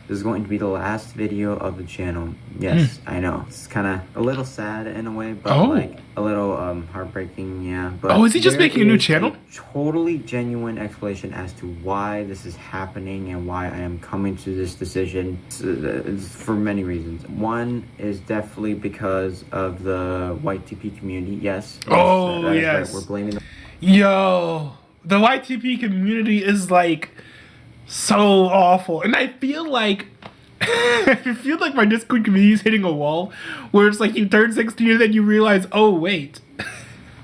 this is going to be the last video of the channel. Yes, I know. It's kind of a little sad in a way, but like a little heartbreaking, yeah. But is he just making a new channel? Totally genuine explanation as to why this is happening and why I am coming to this decision. It's for many reasons. One is definitely because of the YTP community. Yes. Yes. Right. We're blaming them. Yo, the YTP community is like so awful, and I feel like my Discord community is hitting a wall where it's like you turn 16 and then you realize, oh wait,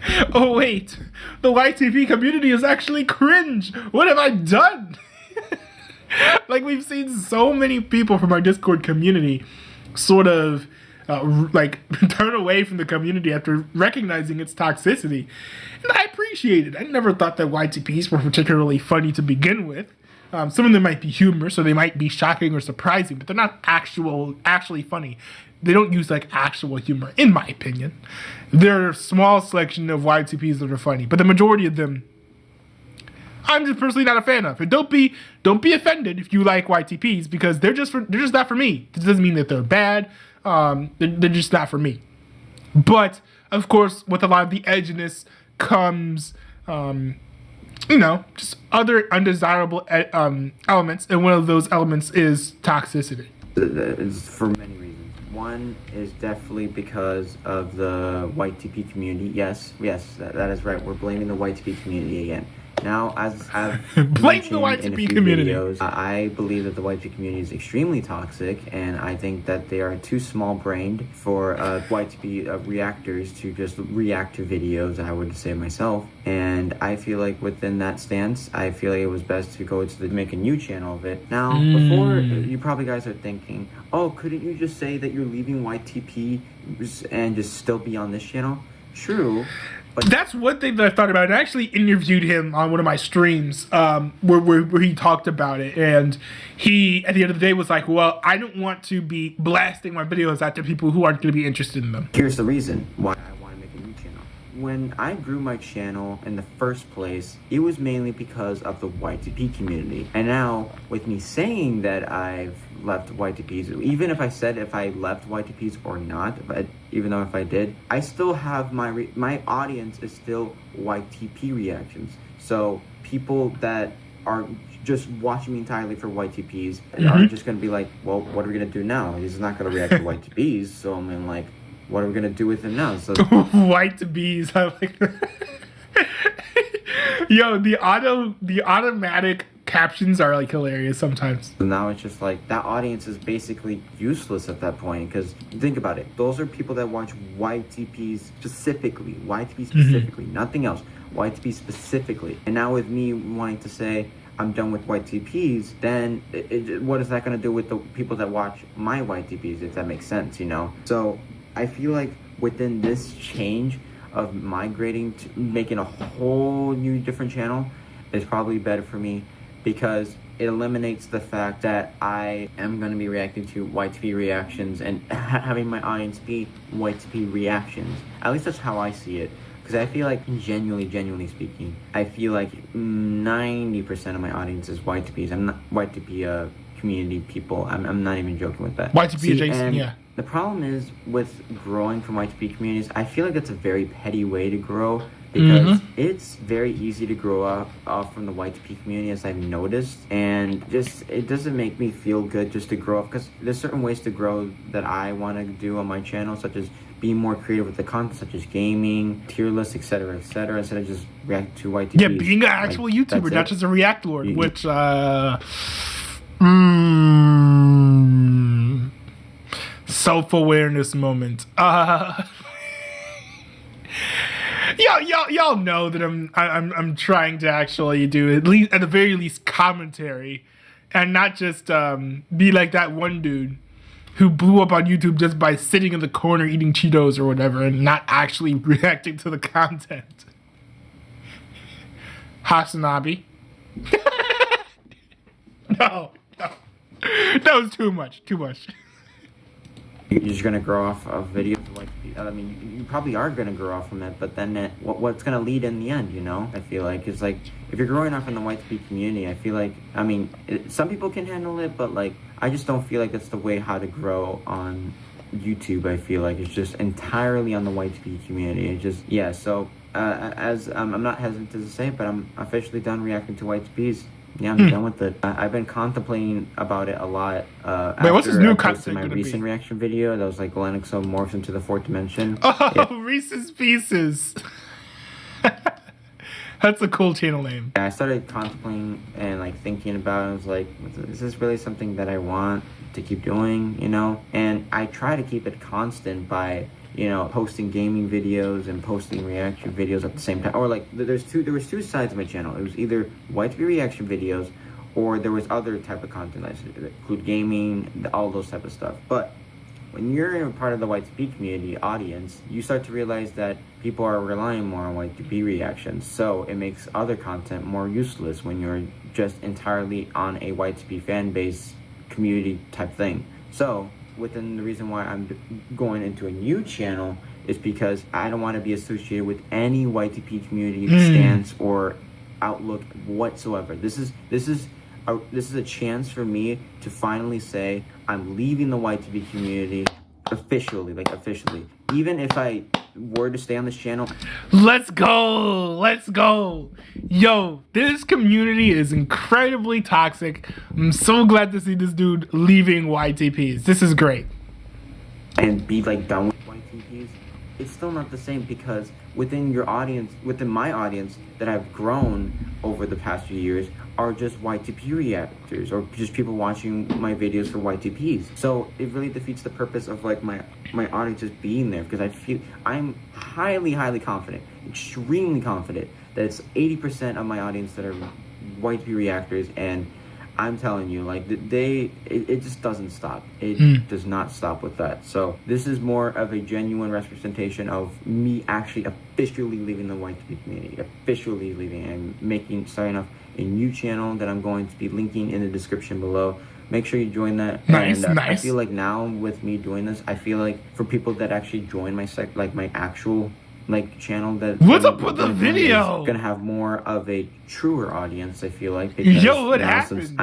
the YTP community is actually cringe. What have I done? Like, we've seen so many people from our Discord community sort of like turn away from the community after recognizing its toxicity, and I appreciate it. I never thought that YTPs were particularly funny to begin with. Some of them might be humor, so they might be shocking or surprising, but they're not actually funny. They don't use like actual humor, in my opinion. There are a small selection of YTPs that are funny, but the majority of them, I'm just personally not a fan of. And don't be offended if you like YTPs, because they're just not for me. This doesn't mean that they're bad. They're just not for me. But of course, with a lot of the edginess comes just other undesirable elements, and one of those elements is toxicity. It's for many reasons. One is definitely because of the YTP community. Yes, that is right. We're blaming the YTP community again. Now, as I've blame the YTP community. Videos, I believe that the YTP community is extremely toxic, and I think that they are too small-brained for YTP reactors to just react to videos, I would say myself. And I feel like within that stance, I feel like it was best to go to make a new channel of it. Now, before, you probably guys are thinking, oh, couldn't you just say that you're leaving YTP and just still be on this channel? True. But that's one thing that I thought about. And I actually interviewed him on one of my streams where he talked about it. And he, at the end of the day, was like, well, I don't want to be blasting my videos out to people who aren't going to be interested in them. Here's the reason why I want to make a new channel. When I grew my channel in the first place, it was mainly because of the YTP community. And now, with me saying that I've left YTPs, even if I said if I left YTPs or not, but even though if I did, I still have my audience is still YTP reactions. So people that are just watching me entirely for YTPs are just going to be like, well, what are we going to do now? He's not going to react to YTPs, so I mean, like, what are we going to do with him now? So YTPs, I like that. Yo, the automatic captions are like hilarious sometimes. So now it's just like that audience is basically useless at that point, because think about it, those are people that watch YTPs specifically, nothing else, YTP specifically. And now with me wanting to say I'm done with YTPs, then what is that going to do with the people that watch my YTPs, if that makes sense, you know? So I feel like within this change, of migrating to making a whole new different channel is probably better for me, because it eliminates the fact that I am going to be reacting to YTP reactions and having my audience be YTP reactions. At least that's how I see it. Because I feel like, genuinely speaking, I feel like 90% of my audience is YTPs. I'm not YTP community people. I'm not even joking with that. YTP adjacent, yeah. The problem is with growing from YTP communities, I feel like it's a very petty way to grow, because it's very easy to grow off from the YTP community, as I've noticed, and just it doesn't make me feel good just to grow up, because there's certain ways to grow that I want to do on my channel, such as being more creative with the content, such as gaming, tier lists, etc., instead of just reacting to YTPs. Yeah, being an actual YouTuber, not just a React Lord, which self-awareness moment. Y'all know that I'm trying to actually do at the very least commentary, and not just be like that one dude who blew up on YouTube just by sitting in the corner eating Cheetos or whatever and not actually reacting to the content. Hasanabi. No. That was too much. You're just gonna grow off of videos like, I mean, you probably are gonna grow off from it, but then what's gonna lead in the end, you know? I feel like it's like, if you're growing up in the YTP community, I feel like, I mean, some people can handle it, but like, I just don't feel like that's the way how to grow on YouTube. I feel like it's just entirely on the YTP community. It just, yeah. So as I'm not hesitant to say it, but I'm officially done reacting to YTPs. Yeah, I'm done with it. I've been contemplating about it a lot. Wait, what's this new content? My recent reaction video that was like Lennoxo morphs into the fourth dimension. Oh, yeah. Reese's Pieces. That's a cool channel name. I started contemplating and like thinking about it. I was like, is this really something that I want to keep doing? You know, and I try to keep it constant by, you know, posting gaming videos and posting reaction videos at the same time. Or like, there was two sides of my channel. It was either YTP reaction videos, or there was other type of content that include gaming, all those type of stuff. But when you're a part of the YTP community audience, you start to realize that people are relying more on YTP reactions. So it makes other content more useless when you're just entirely on a YTP fan base community type thing. So within the reason why I'm going into a new channel is because I don't want to be associated with any YTP community stance or outlook whatsoever. This is a chance for me to finally say I'm leaving the YTP community officially. Even if I were to stay on this channel. Let's go. Yo, this community is incredibly toxic. I'm so glad to see this dude leaving YTPs. This is great. And be like done with YTPs. It's still not the same, because within my audience that I've grown over the past few years are just YTP reactors, or just people watching my videos for YTPs. So it really defeats the purpose of like my audience just being there, because I'm highly confident, extremely confident that it's 80% of my audience that are YTP reactors, and I'm telling you, like, it just doesn't stop. It does not stop with that. So this is more of a genuine representation of me actually officially leaving the YTP community, officially leaving and starting off a new channel that I'm going to be linking in the description below. Make sure you join that. Nice. I feel like now with me doing this, I feel like for people that actually join my my actual channel, that what's up with the video? Gonna have more of a truer audience. I feel like, because yo, what happened?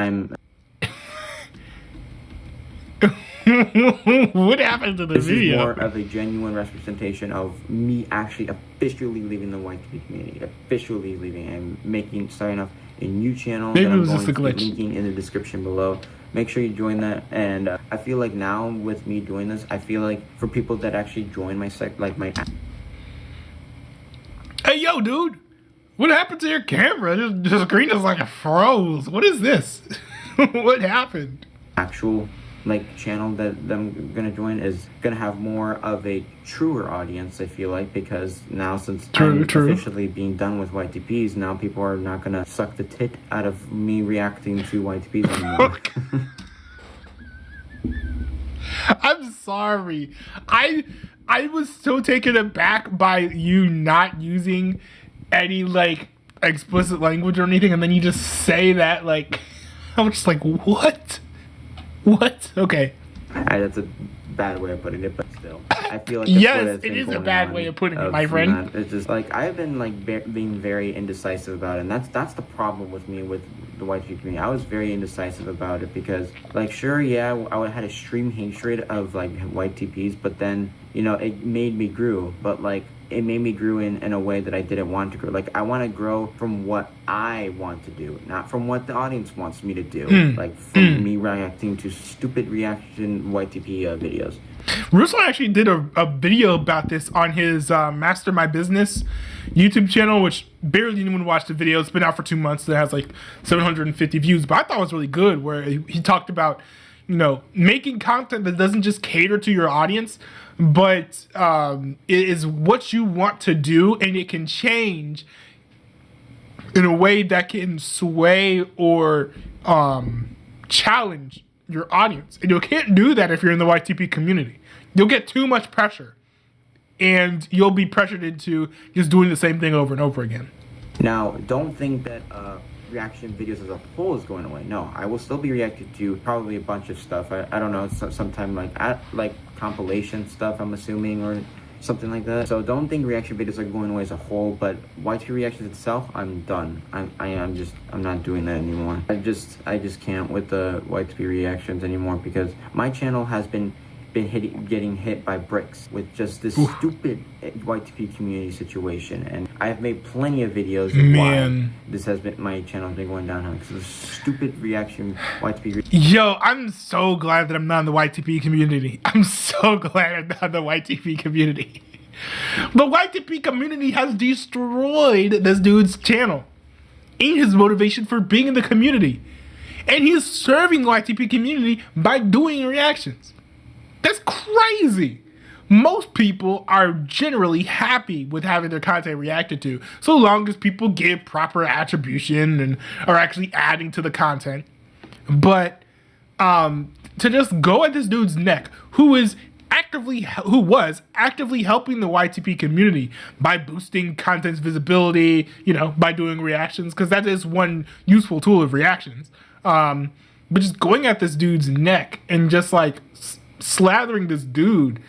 What happened to the video? This is more of a genuine representation of me actually officially leaving the YTP community, officially leaving and starting off a new channel. Maybe that it was I'm just a going to glitch. be linking in the description below. Make sure you join that. And I feel like now with me doing this, I feel like for people that actually join my Hey, yo, dude, what happened to your camera? The screen is like froze. What is this? What happened? Actual channel that I'm gonna join is gonna have more of a truer audience. I feel like, because now since I'm officially being done with YTPs, now people are not gonna suck the tit out of me reacting to YTPs anymore. I'm sorry. I was so taken aback by you not using any like explicit language or anything, and then you just say that like, I was just like, what? Okay. That's a bad way of putting it, but still, I feel like yes, it is a bad way of putting it, my friend. It's just like I've been like being very indecisive about it, and that's the problem with me with the YTP community. I was very indecisive about it because, like, sure, yeah, I had extreme hatred of like YTPs, but then it made me grow, but like it made me grow in a way that I didn't want to grow. Like I want to grow from what I want to do, not from what the audience wants me to do. Like from me reacting to stupid reaction YTP videos. Russo actually did a video about this on his Master My Business YouTube channel, which barely anyone watched the video. It's been out for 2 months. It has like 750 views, but I thought it was really good, where he talked about, making content that doesn't just cater to your audience, but it is what you want to do, and it can change in a way that can sway or challenge your audience. And you can't do that if you're in the YTP community. You'll get too much pressure, and you'll be pressured into just doing the same thing over and over again. Now, don't think that reaction videos as a whole is going away. No, I will still be reacting to probably a bunch of stuff. I don't know, sometime like compilation stuff, I'm assuming, or something like that. So don't think reaction videos are going away as a whole, but YTP reactions itself, I'm done. I'm not doing that anymore. I just can't with the YTP reactions anymore, because my channel has been getting hit by bricks with just this stupid YTP community situation, and I've made plenty of videos of why this has been, my channel has been going downhill because of stupid reaction YTP. Yo, I'm so glad that I'm not in the YTP community. I'm so glad I'm not in the YTP community. The YTP community has destroyed this dude's channel and his motivation for being in the community, and he's serving the YTP community by doing reactions. That's crazy. Most people are generally happy with having their content reacted to, so long as people give proper attribution and are actually adding to the content. But to just go at this dude's neck, who was actively helping the YTP community by boosting content's visibility, by doing reactions, because that is one useful tool of reactions. But just going at this dude's neck and just like slathering this dude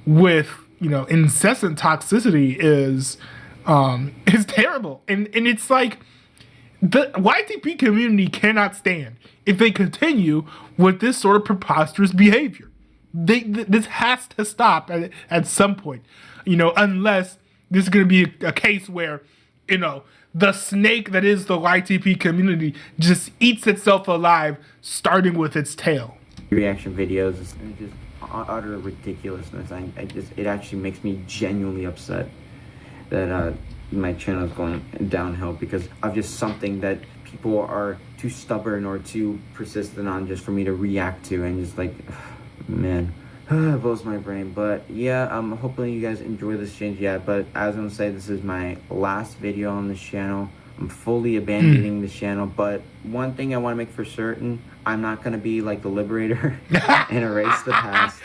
with incessant toxicity is terrible, and it's like the YTP community cannot stand if they continue with this sort of preposterous behavior. This has to stop at some point, unless this is going to be a case where the snake that is the YTP community just eats itself alive, starting with its tail. Reaction videos is just utter ridiculousness. It actually makes me genuinely upset that my channel is going downhill because of just something that people are too stubborn or too persistent on just for me to react to, and just like, man, it blows my brain. But yeah, hopefully you guys enjoy this change. Yeah, but I was gonna say, this is my last video on this channel. I'm fully abandoning this channel, but one thing I want to make for certain, I'm not going to be like the Liberator and erase the past.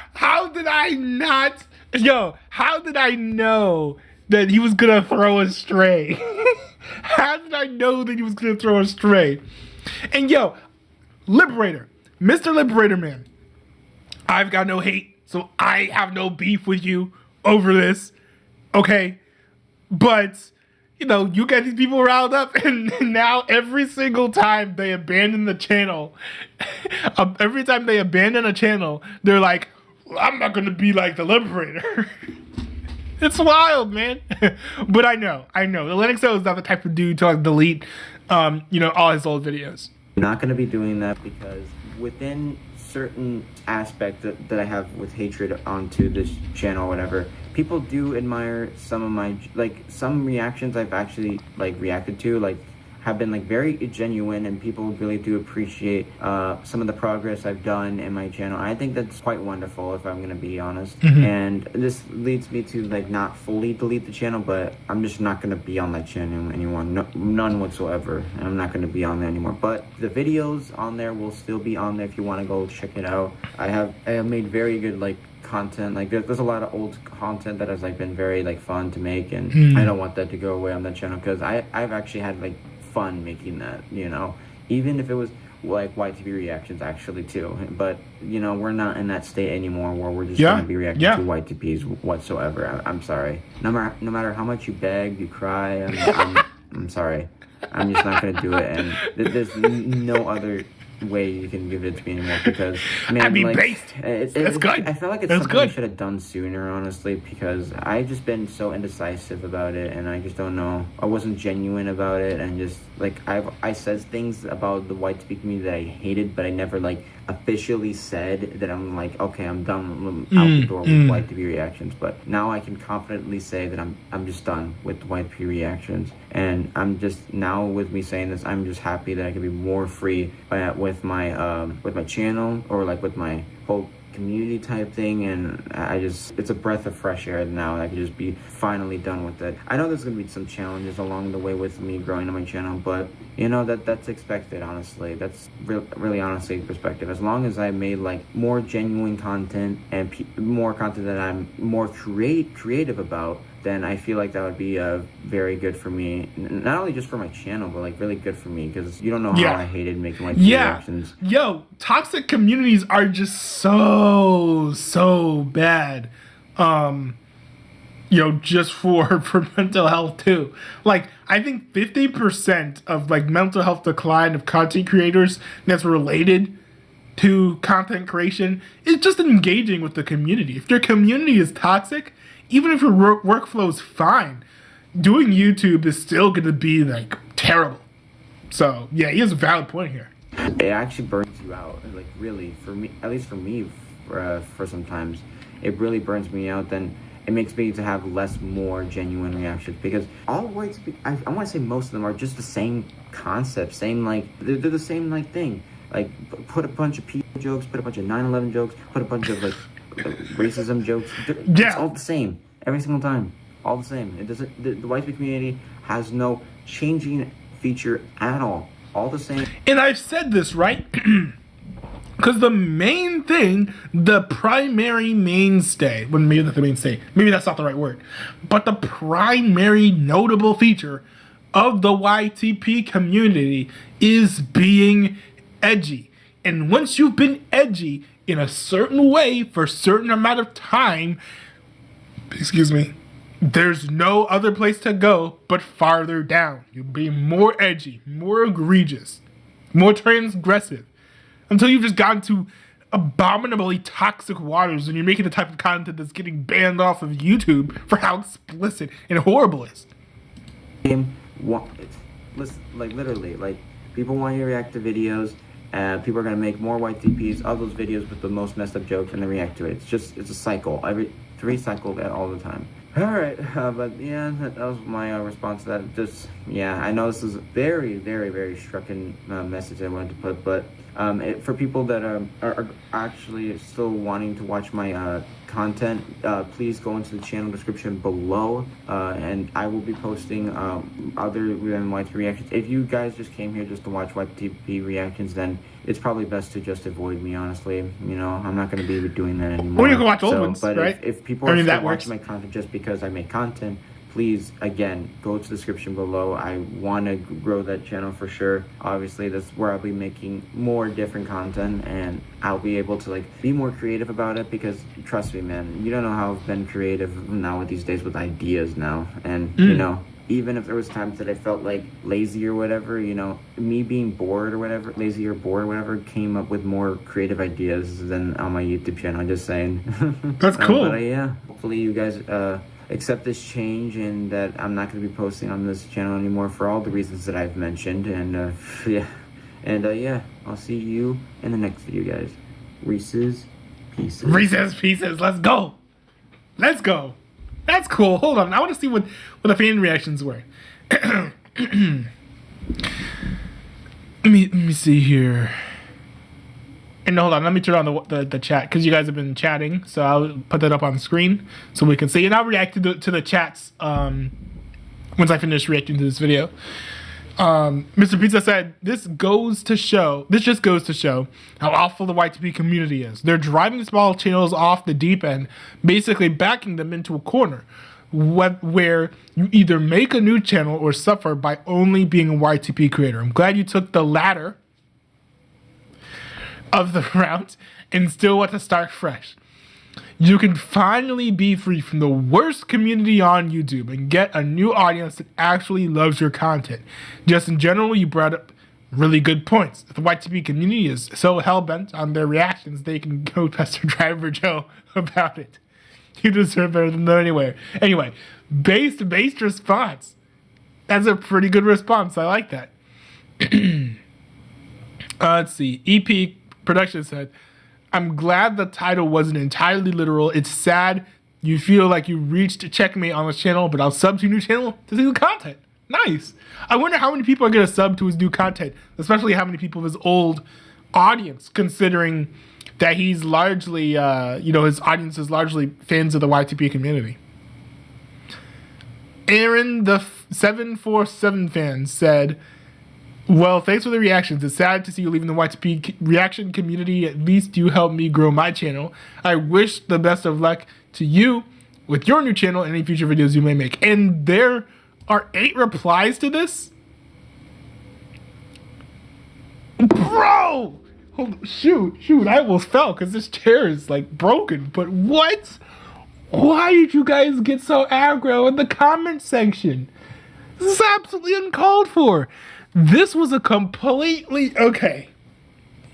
How did I know that he was going to throw a stray? How did I know that he was going to throw a stray? And Liberator, Mr. Liberator Man, I've got no hate, so I have no beef with you over this, okay? But you get these people riled up, and now every single time they abandon the channel, every time they abandon a channel, they're like, I'm not going to be like the Liberator. It's wild, man. But I know. The Linuxo is not the type of dude to like delete, all his old videos. I'm not going to be doing that because within certain aspect that I have with hatred onto this channel or whatever, people do admire some of my, some reactions I've actually reacted to. Like, have been like very genuine, and people really do appreciate some of the progress I've done in my channel. I think that's quite wonderful, if I'm gonna be honest. And this leads me to like not fully delete the channel, but I'm just not gonna be on that channel anymore, none whatsoever. I'm not gonna be on there anymore, but the videos on there will still be on there if you want to go check it out. I have made very good like content. Like there's a lot of old content that has like been very like fun to make, and I don't want that to go away on that channel, because I've actually had like fun making that, you know, even if it was like YTV reactions actually too. But you know, we're not in that state anymore where we're just gonna be reacting to YTPs whatsoever. I'm sorry. No matter how much you beg, you cry, I'm sorry. I'm just not gonna do it, and there's no other way you can give it to me anymore, because man, I mean, like, based. That's good. I feel like it's something I should have done sooner, honestly, because I've just been so indecisive about it, and I just don't know. I wasn't genuine about it, and just like I said things about the white speak community that I hated, but I never like officially said that I'm like, okay, I'm done out the door with white TV reactions. But now I can confidently say that I'm just done with white TV reactions, and I'm just, now with me saying this, I'm just happy that I can be more free with my channel, or like with my whole community type thing. And it's a breath of fresh air now. I can just be finally done with it. I know there's gonna be some challenges along the way with me growing on my channel, but you know, that's expected, honestly. That's really honestly perspective. As long as I made like more genuine content, and more content that I'm more creative about, then I feel like that would be very good for me. Not only just for my channel, but like really good for me, because you don't know how I hated making like reactions. Yo, toxic communities are just so bad. You know, just for mental health too. Like, I think 50% of like mental health decline of content creators that's related to content creation is just engaging with the community. If your community is toxic, even if your workflow is fine, doing YouTube is still going to be like terrible. So yeah, he has a valid point here. It actually burns you out, like really, for me, at least for me, for sometimes it really burns me out. Then it makes me to have more genuine reactions, because all whites, I want to say most of them are just the same concept, same like they're the same like thing. Like put a bunch of people jokes, put a bunch of 9/11 jokes, put a bunch of like racism jokes. It's all the same every single time, all the same. It doesn't. The white community has no changing feature at all the same. And I've said this, right? Because the main thing, the primary mainstay, well, maybe not the mainstay, maybe that's not the right word, but the primary notable feature of the YTP community is being edgy. And once you've been edgy in a certain way for a certain amount of time, there's no other place to go but farther down. You'll be more edgy, more egregious, more transgressive, until you've just gotten to abominably toxic waters, and you're making the type of content that's getting banned off of YouTube for how explicit and horrible it is. Like literally, like people want you to react to videos. People are gonna make more white TPs of those videos with the most messed up jokes, and then react to it. It's a cycle. It's recycled all the time. All right, but yeah, that was my response to that. Just yeah, I know this is a very, very, very stricken message I wanted to put, but for people that are actually still wanting to watch my content, please go into the channel description below, and I will be posting other YTP reactions. If you guys just came here just to watch YTP reactions, then it's probably best to just avoid me, honestly. You know, I'm not going to be doing that anymore. Or you can watch old ones, but right? If people are still watching my content just because I make content, please, again, go to the description below. I want to grow that channel for sure. Obviously, that's where I'll be making more different content, and I'll be able to like be more creative about it, because trust me, man, you don't know how I've been creative now with these days with ideas now. And you know, even if there was times that I felt like lazy or whatever, you know, me being bored or whatever, lazy or bored or whatever, came up with more creative ideas than on my YouTube channel. I'm just saying. That's cool. But yeah, hopefully you guys accept this change, and that I'm not going to be posting on this channel anymore for all the reasons that I've mentioned. And yeah, I'll see you in the next video, guys. Reese's Pieces. Reese's Pieces. Let's go. That's cool. Hold on. I want to see what the fan reactions were. Let me see here. And hold on, let me turn on the chat because you guys have been chatting. So I'll put that up on the screen so we can see. And I'll react to the chats once I finish reacting to this video. Mr. Pizza said, this just goes to show how awful the YTP community is. They're driving small channels off the deep end, basically backing them into a corner where you either make a new channel or suffer by only being a YTP creator. I'm glad you took the latter of the route and still want to start fresh. You can finally be free from the worst community on YouTube and get a new audience that actually loves your content. Just in general, you brought up really good points. The YTP community is so hell-bent on their reactions, they can go pester Driver Joe about it. You deserve better than that anyway. Anyway, based response. That's a pretty good response. I like that. Let's see. EP Production said, I'm glad the title wasn't entirely literal. It's sad you feel like you reached checkmate on this channel, but I'll sub to your new channel to see the content. Nice. I wonder how many people are going to sub to his new content, especially how many people of his old audience, considering that he's largely, his audience is largely fans of the YTP community. Aaron, the 747 fan, said, well, thanks for the reactions. It's sad to see you leaving the YTP reaction community. At least you helped me grow my channel. I wish the best of luck to you with your new channel and any future videos you may make. And there are 8 replies to this? Bro! Shoot, I almost fell because this chair is like broken. But what? Why did you guys get so aggro in the comment section? This is absolutely uncalled for. This was a completely, okay.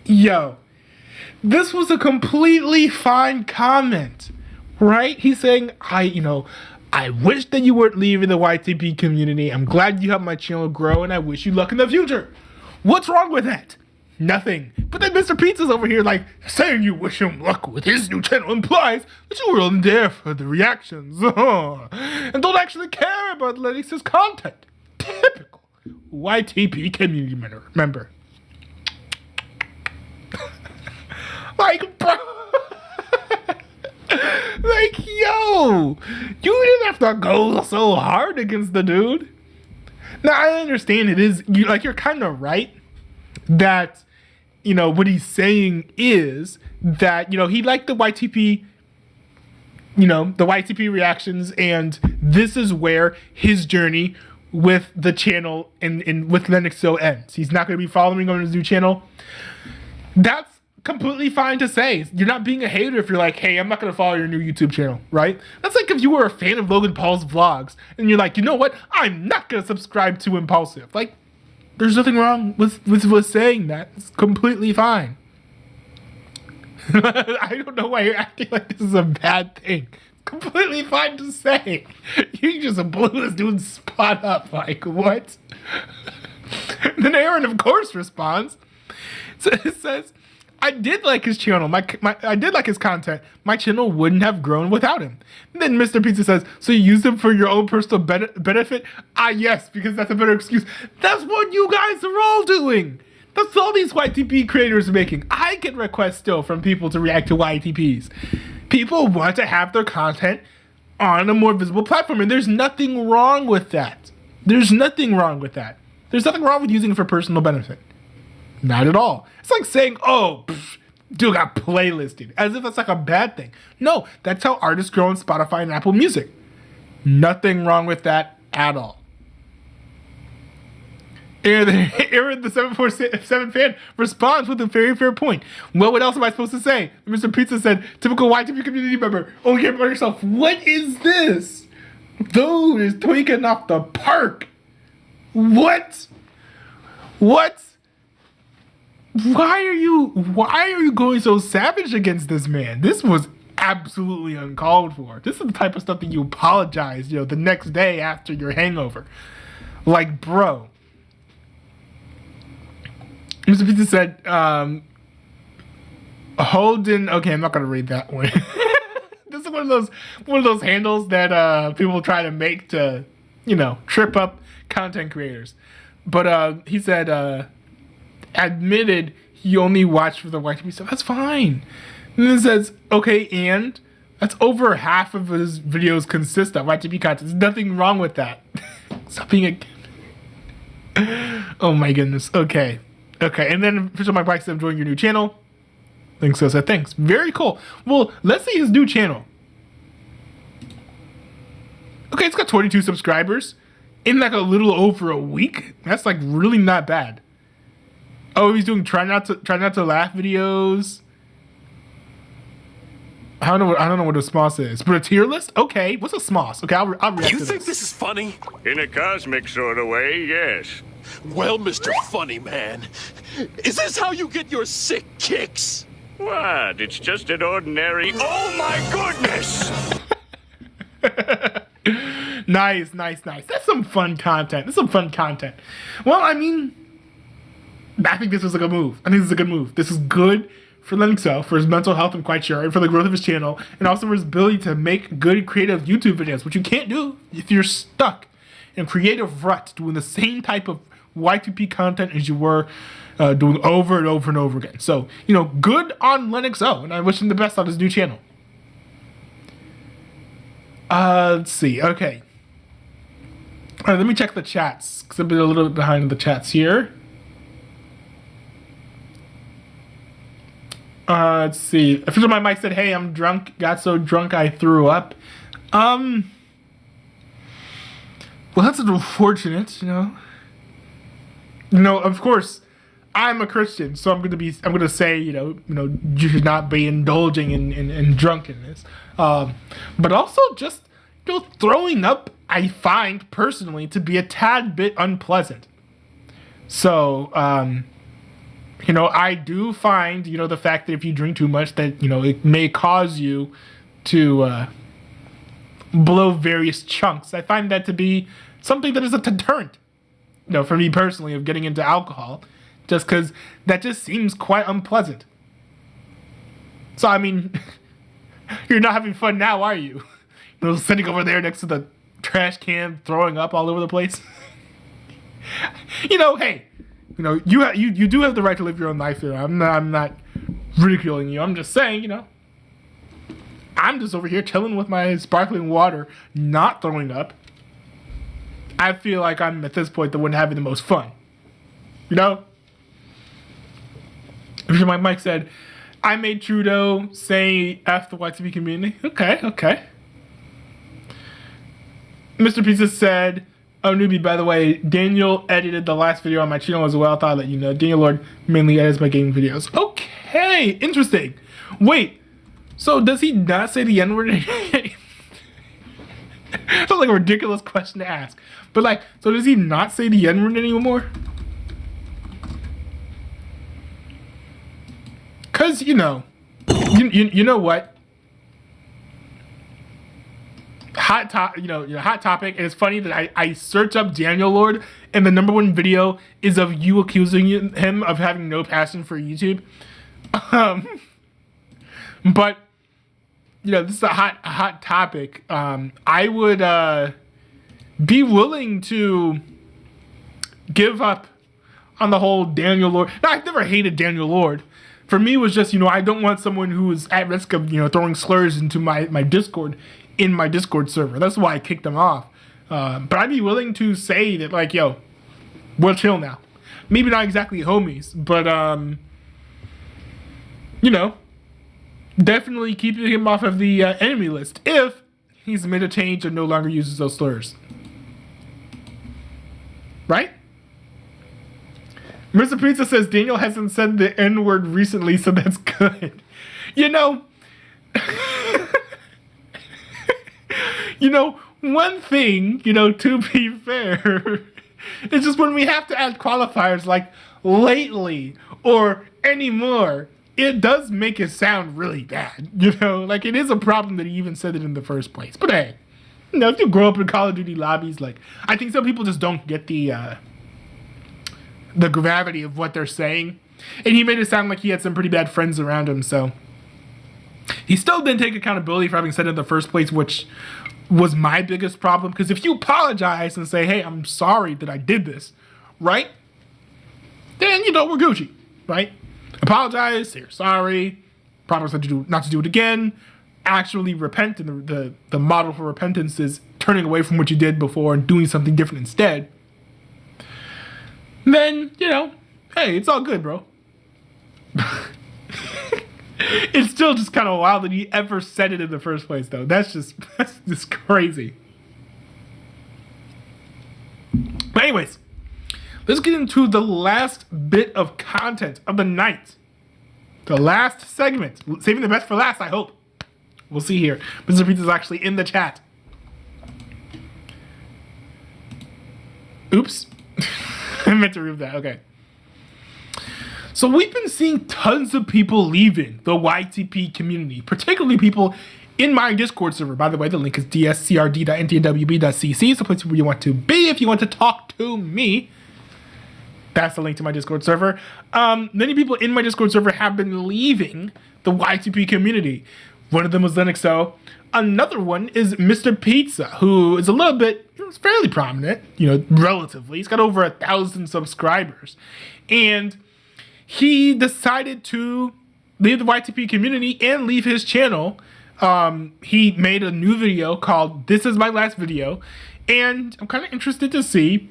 Yo, this was a completely fine comment, right? He's saying, I wish that you weren't leaving the YTP community. I'm glad you helped my channel grow and I wish you luck in the future. What's wrong with that? Nothing. But then Mr. Pizza's over here like, saying you wish him luck with his new channel implies that you were on there for the reactions. And don't actually care about Lennox's content. Typical YTP community member. Like, bro. Like, yo. You didn't have to go so hard against the dude. Now, I understand it is, you're kind of right that, what he's saying is that, he liked the YTP, the YTP reactions, and this is where his journey with the channel and with Lennox ends. He's not going to be following on his new channel. That's completely fine to say. You're not being a hater if you're like, hey, I'm not going to follow your new YouTube channel, right? That's like if you were a fan of Logan Paul's vlogs and you're like, you know what? I'm not going to subscribe to Impulsive. Like, there's nothing wrong with saying that. It's completely fine. I don't know why you're acting like this is a bad thing. Completely fine to say. You just blew this dude's spot up. Like, what? Then Aaron, of course, responds. So it says, I did like his channel. I did like his content. My channel wouldn't have grown without him. And then Mr. Pizza says, so you use him for your own personal benefit? Yes, because that's a better excuse. That's what you guys are all doing. That's all these YTP creators are making. I get requests still from people to react to YTPs. People want to have their content on a more visible platform, and there's nothing wrong with that. There's nothing wrong with that. There's nothing wrong with using it for personal benefit. Not at all. It's like saying, dude got playlisted, as if that's like a bad thing. No, that's how artists grow on Spotify and Apple Music. Nothing wrong with that at all. Aaron, the 747 fan, responds with a very fair point. Well, what else am I supposed to say? Mr. Pizza said, typical YTP community member, only care about yourself. What is this? Dude is tweaking off the park. What? Why are you going so savage against this man? This was absolutely uncalled for. This is the type of stuff that you apologize, the next day after your hangover. Like, bro. Mr. Pizza said, Holden. Okay, I'm not gonna read that one. This is one of those handles that people try to make to, trip up content creators. But he said, admitted he only watched for the YTP stuff. That's fine. And then it says, okay, and that's over half of his videos consist of YTP content. There's nothing wrong with that. Stop being oh my goodness. Okay. Okay. And then official Mike Bike said, I'm joining your new channel. Thanks, so said thanks. Very cool. Well, let's see his new channel. Okay, it's got 22 subscribers in like a little over a week. That's like really not bad. Oh, he's doing try not to laugh videos. I don't know what a smoss is, but a tier list? Okay, what's a smoss? Okay, I'll react You to think this. this is funny? In a cosmic sort of way, yes. Well, Mr. Funny Man, is this how you get your sick kicks? What? It's just an ordinary... Oh my goodness! Nice. That's some fun content. Well, I mean, I think this was a good move. This is good for Lennoxo, for his mental health, I'm quite sure, and for the growth of his channel, and also for his ability to make good creative YouTube videos, which you can't do if you're stuck in creative rut doing the same type of Y2P content as you were doing over and over and over again. So, good on Lennoxo, and I wish him the best on his new channel. Let's see. Okay. All right, let me check the chats, because I've been a little bit behind the chats here. Let's see. Official my mic said, hey, I'm drunk. Got so drunk I threw up. Well, that's unfortunate, of course, I'm a Christian, so I'm gonna say, you should not be indulging in drunkenness. But also just, throwing up, I find personally to be a tad bit unpleasant. So, I do find, the fact that if you drink too much that, it may cause you to blow various chunks. I find that to be something that is a deterrent, for me personally, of getting into alcohol, just because that just seems quite unpleasant. So, I mean, you're not having fun now, are you? Sitting over there next to the trash can, throwing up all over the place. Hey, you do have the right to live your own life here. I'm not ridiculing you. I'm just saying, I'm just over here chilling with my sparkling water, not throwing up. I feel like I'm at this point the one having the most fun. Mike said, I made Trudeau say F the YTV community. Okay. Mr. Pizza said, oh, newbie, by the way, Daniel edited the last video on my channel as well. I thought I'd let you know. Daniel Lord mainly edits my gaming videos. Okay, interesting. Wait, so does he not say the N-word? Sounds like a ridiculous question to ask. But so does he not say the N-word anymore? Because, you know what? Hot topic. And it's funny that I search up Daniel Lord, and the #1 video is of you accusing him of having no passion for YouTube. But this is a hot topic. I would be willing to give up on the whole Daniel Lord. Now, I've never hated Daniel Lord. For me, it was just I don't want someone who is at risk of throwing slurs into my Discord. In my Discord server. That's why I kicked them off. But I'd be willing to say that, we're chill now. Maybe not exactly homies, but, definitely keeping him off of the enemy list if he's made a change and no longer uses those slurs. Right? Mr. Pizza says Daniel hasn't said the N-word recently, so that's good. One thing, to be fair, it's just when we have to add qualifiers like lately or anymore, it does make it sound really bad, it is a problem that he even said it in the first place. But hey, if you grow up in Call of Duty lobbies, I think some people just don't get the gravity of what they're saying. And he made it sound like he had some pretty bad friends around him, so he still didn't take accountability for having said it in the first place, which was my biggest problem. Because if you apologize and say, hey, I'm sorry that I did this, right? then, you know, we're Gucci, right? Apologize, say you're sorry, promise not to do it again, actually repent, and the model for repentance is turning away from what you did before and doing something different instead. Then, you know, hey, it's all good, bro. It's still just kind of wild that he ever said it in the first place, though. That's just crazy. But anyways, let's get into the last bit of content of the night. The last segment. Saving the best for last, I hope. We'll see here. Mr. Pizza's actually in the chat. Oops. I meant to remove that. Okay. So we've been seeing tons of people leaving the YTP community, particularly people in my Discord server. By the way, the link is dscrd.ntwb.cc. It's a place where you want to be if you want to talk to me. That's the link to my Discord server. Many people in my Discord server have been leaving the YTP community. One of them was Linuxo. Another one is Mr. Pizza, who is a little bit, fairly prominent, you know, relatively. He's got over 1,000 subscribers. And he decided to leave the YTP community and leave his channel. He made a new video called This Is My Last Video. And I'm kind of interested to see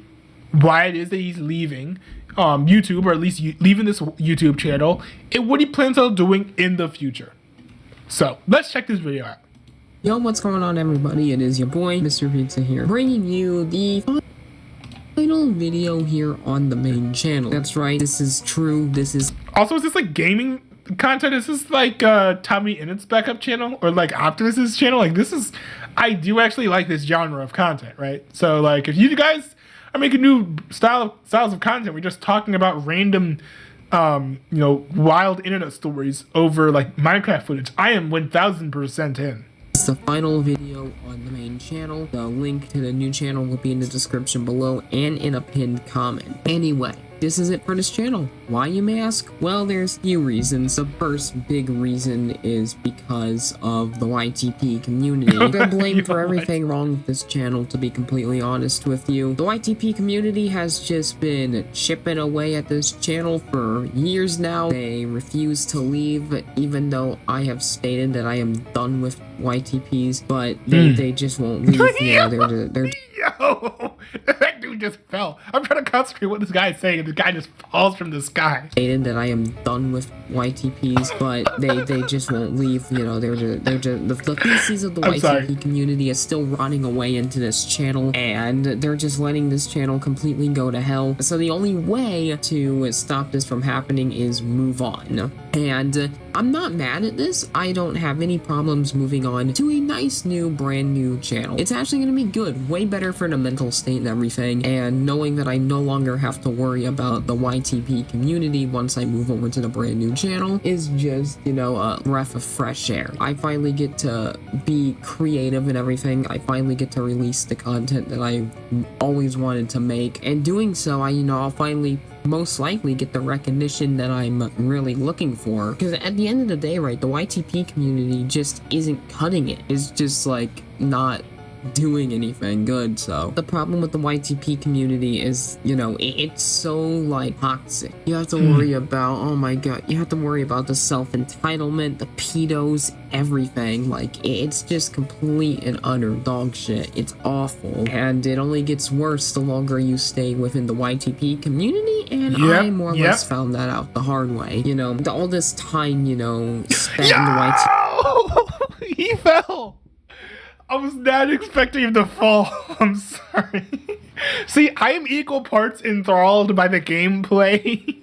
why it is that he's leaving YouTube, or at least leaving this YouTube channel, and what he plans on doing in the future. So let's check this video out. Yo, what's going on, everybody? It is your boy, Mr. Pizza here, bringing you the final video here on the main channel. That's right, this is true. This is also, is this like gaming content? Is this like Tommy Innit's backup channel, or like Optimus's channel? Like, this is, I do actually like this genre of content, right? So like, if you guys are making new styles of content, we're just talking about random you know, wild internet stories over like Minecraft footage, I am 1000% in. It's the final video on the main channel. The link to the new channel will be in the description below and in a pinned comment. Anyway, this is it for this channel. Why, you may ask? Well, there's a few reasons. The first big reason is because of the YTP community. I'm gonna blame for everything wrong with this channel, to be completely honest with you. The YTP community has just been chipping away at this channel for years now. They refuse to leave, even though I have stated that I am done with YTPs, but they just won't leave. You know, they're Yo, that dude just fell. I'm trying to concentrate what this guy is saying, and the guy just falls from the sky. Stated that I am done with YTPs, but they just won't leave. You know, they're just the feces of the YTP community is still rotting away into this channel, and they're just letting this channel completely go to hell. So the only way to stop this from happening is move on. And I'm not mad at this. I don't have any problems moving on to a nice new brand new channel. It's actually going to be good, way better for the mental state and everything, and knowing that I no longer have to worry about the YTP community once I move over to the brand new channel is just, you know, a breath of fresh air. I finally get to be creative and everything. I finally get to release the content that I always wanted to make, and doing so, I'll finally most likely get the recognition that I'm really looking for. Because at the end of the day, right, the YTP community just isn't cutting it. It's just like not doing anything good. So the problem with the YTP community is, you know, it's so like toxic. You have to worry about, oh my god, you have to worry about the self-entitlement, the pedos, everything. Like, it's just complete and utter dog shit. It's awful, and it only gets worse the longer you stay within the YTP community, and I more or less found that out the hard way. You know, all this time, you know, spent in the YTP. He fell. I was not expecting him to fall. I'm sorry. See, I am equal parts enthralled by the gameplay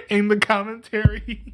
and the commentary.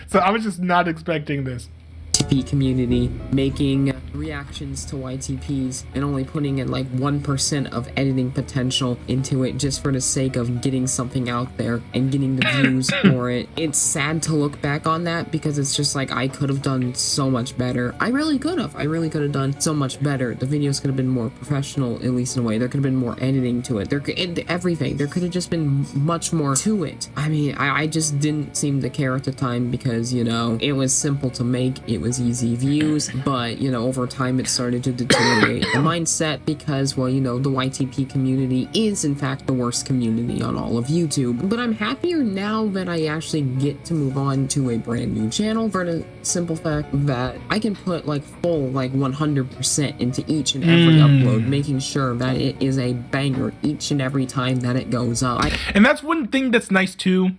So I was just not expecting this. YTP community making reactions to YTPs and only putting in like 1% of editing potential into it just for the sake of getting something out there and getting the views for it. It's sad to look back on that, because it's just like, I could have done so much better. I really could have done so much better. The videos could have been more professional, at least in a way. There could have been more editing to it. There could have just been much more to it. I mean, I just didn't seem to care at the time, because, you know, it was simple to make, it was those easy views, but, you know, over time it started to deteriorate the mindset because, well, you know, the YTP community is in fact the worst community on all of YouTube. But I'm happier now that I actually get to move on to a brand new channel for the simple fact that I can put like full, like 100% into each and every upload, making sure that it is a banger each and every time that it goes up. And that's one thing that's nice too,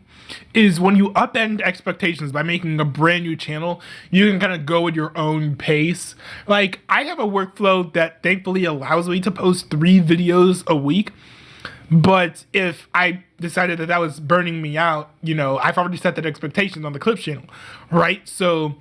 is when you upend expectations by making a brand new channel, you can kind of go at your own pace. Like, I have a workflow that thankfully allows me to post 3 videos a week, but if I decided that that was burning me out, you know, I've already set that expectation on the Clips channel, right? So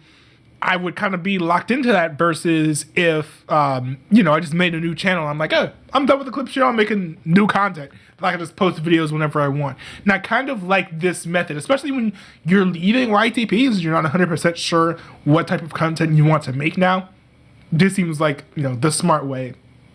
I would kind of be locked into that versus if, you know, I just made a new channel. I'm like, oh, I'm done with the Clips channel. I'm making new content. I can just post videos whenever I want. And I kind of like this method, especially when you're leaving YTPs, you're not 100% sure what type of content you want to make now. This seems like, you know, the smart way,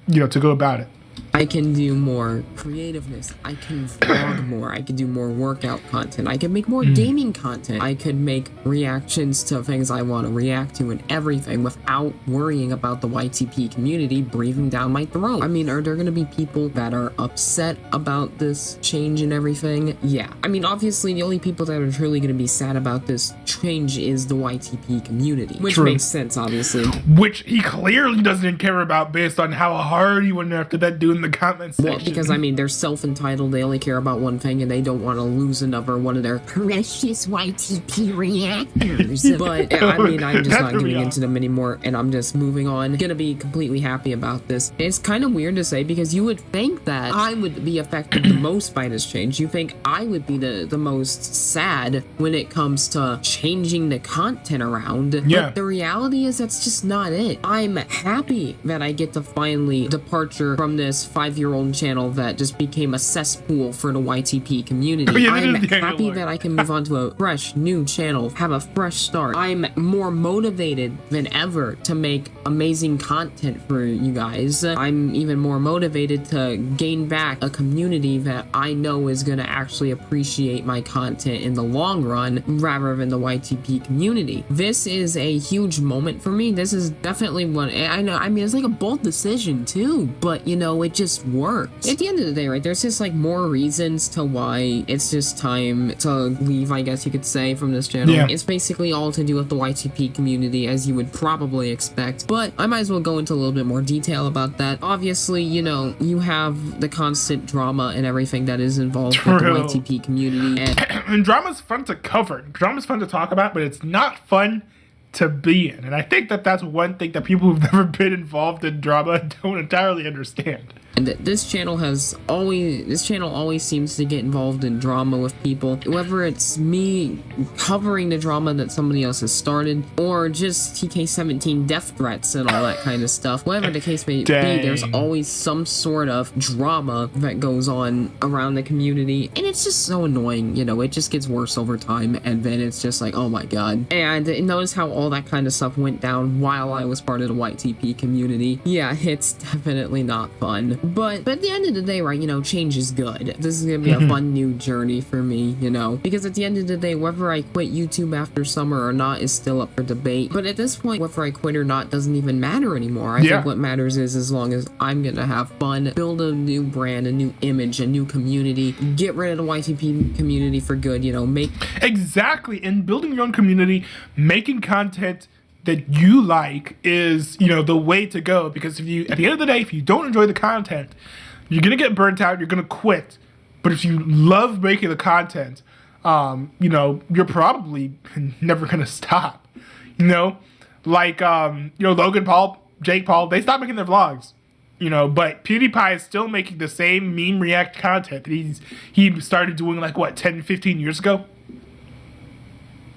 you know, to go about it. I can do more creativeness. I can vlog more. I can do more workout content. I can make more gaming content. I could make reactions to things I want to react to and everything without worrying about the YTP community breathing down my throat. I mean, are there going to be people that are upset about this change and everything? Yeah. I mean, obviously, the only people that are truly going to be sad about this change is the YTP community, which makes sense, obviously. Which he clearly doesn't care about based on how hard he went after that dude in the comments section. Well, because I mean, they're self-entitled, they only care about one thing, and they don't want to lose another one of their precious YTP reactors. But I mean, I'm just not getting into them anymore, and I'm just moving on. Gonna be completely happy about this. It's kind of weird to say because you would think that I would be affected the most by this change. You think I would be the most sad when it comes to changing the content around. Yeah. But the reality is that's just not it. I'm happy that I get to finally departure from this 5-year-old channel that just became a cesspool for the YTP community. I'm happy that I can move on to a fresh new channel, have a fresh start. I'm more motivated than ever to make amazing content for you guys. I'm even more motivated to gain back a community that I know is going to actually appreciate my content in the long run rather than the YTP community. This is a huge moment for me. This is definitely one, I know, I mean, it's like a bold decision too, but you know, it just works. At the end of the day, right, there's just like more reasons to why it's just time to leave, I guess you could say, from this channel. Yeah. It's basically all to do with the YTP community, as you would probably expect, but I might as well go into a little bit more detail about that. Obviously, you know, you have the constant drama and everything that is involved with the YTP community. And drama's fun to cover. Drama's fun to talk about, but it's not fun to be in. And I think that that's one thing that people who've never been involved in drama don't entirely understand. And this channel always seems to get involved in drama with people, whether it's me covering the drama that somebody else has started, or just TK17 death threats and all that kind of stuff. Whatever the case may be, there's always some sort of drama that goes on around the community, and it's just so annoying, you know, it just gets worse over time, and then it's just like, oh my god. And notice how all that kind of stuff went down while I was part of the YTP community. Yeah, it's definitely not fun. But at the end of the day, right, you know, change is good. This is gonna be a fun new journey for me, you know, because at the end of the day, whether I quit YouTube after summer or not is still up for debate. But at this point, whether I quit or not doesn't even matter anymore. I think what matters is as long as I'm gonna have fun, build a new brand, a new image, a new community, get rid of the YTP community for good, you know, make... Exactly, and building your own community, making content that you like is, you know, the way to go, because if you, at the end of the day, if you don't enjoy the content, you're gonna get burnt out, you're gonna quit. But if you love making the content, you know, you're probably never gonna stop. You know, like you know, Logan Paul, Jake Paul, they stopped making their vlogs, you know, but PewDiePie is still making the same meme react content that he started doing like what, 10, 15 years ago.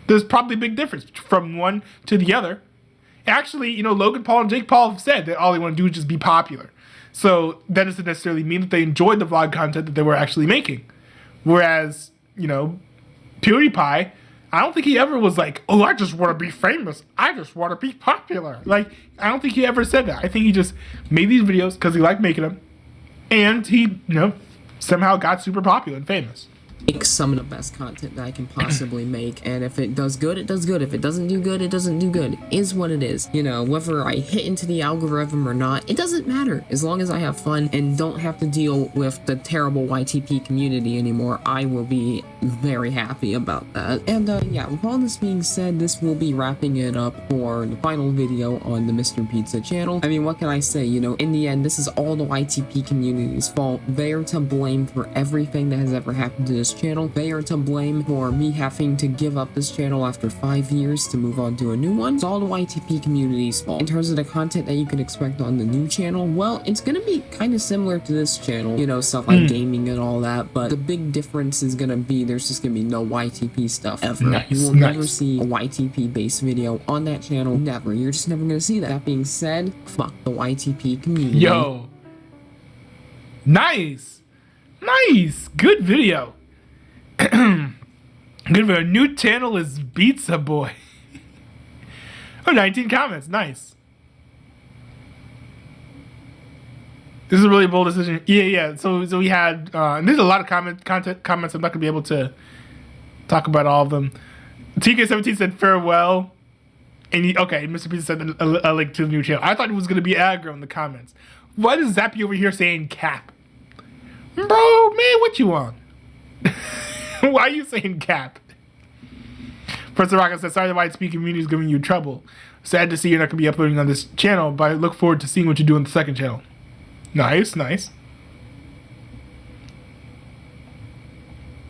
There's probably a big difference from one to the other. Actually, you know, Logan Paul and Jake Paul have said that all they want to do is just be popular. So that doesn't necessarily mean that they enjoyed the vlog content that they were actually making. Whereas, you know, PewDiePie, I don't think he ever was like, oh, I just want to be famous. I just want to be popular. Like, I don't think he ever said that. I think he just made these videos because he liked making them. And he, you know, somehow got super popular and famous. make some of the best content that I can possibly make, and if it does good, it does good. If it doesn't do good, it doesn't do good. It is what it is. You know, whether I hit into the algorithm or not, it doesn't matter. As long as I have fun and don't have to deal with the terrible YTP community anymore, I will be very happy about that. And yeah, with all this being said, this will be wrapping it up for the final video on the Mr. Pizza channel. I mean, what can I say? You know, in the end, this is all the YTP community's fault. They are to blame for everything that has ever happened to this channel. They are to blame for me having to give up this channel after 5 years to move on to a new one. It's all the YTP community's fault. In terms of the content that you can expect on the new channel, well, it's gonna be kind of similar to this channel, you know, stuff like gaming and all that, but the big difference is gonna be there's just gonna be no YTP stuff ever. You will never see a YTP based video on that channel. Never. You're just never gonna see that. That being said, fuck the YTP community. Yo. Nice. Nice. Good video. Good video. New channel is Pizza Boy. Oh, 19 comments. Nice. This is a really bold decision. Yeah. So we had, and there's a lot of comments. I'm not gonna be able to talk about all of them. TK17 said farewell, and okay, Mr. Pizza said a link to the new channel. I thought it was gonna be aggro in the comments. Why is Zappy over here saying cap? Bro, man, what you want? Why are you saying cap? Professor Rocket says, sorry the YTP community is giving you trouble. Sad to see you're not going to be uploading on this channel, but I look forward to seeing what you do on the second channel. Nice, nice.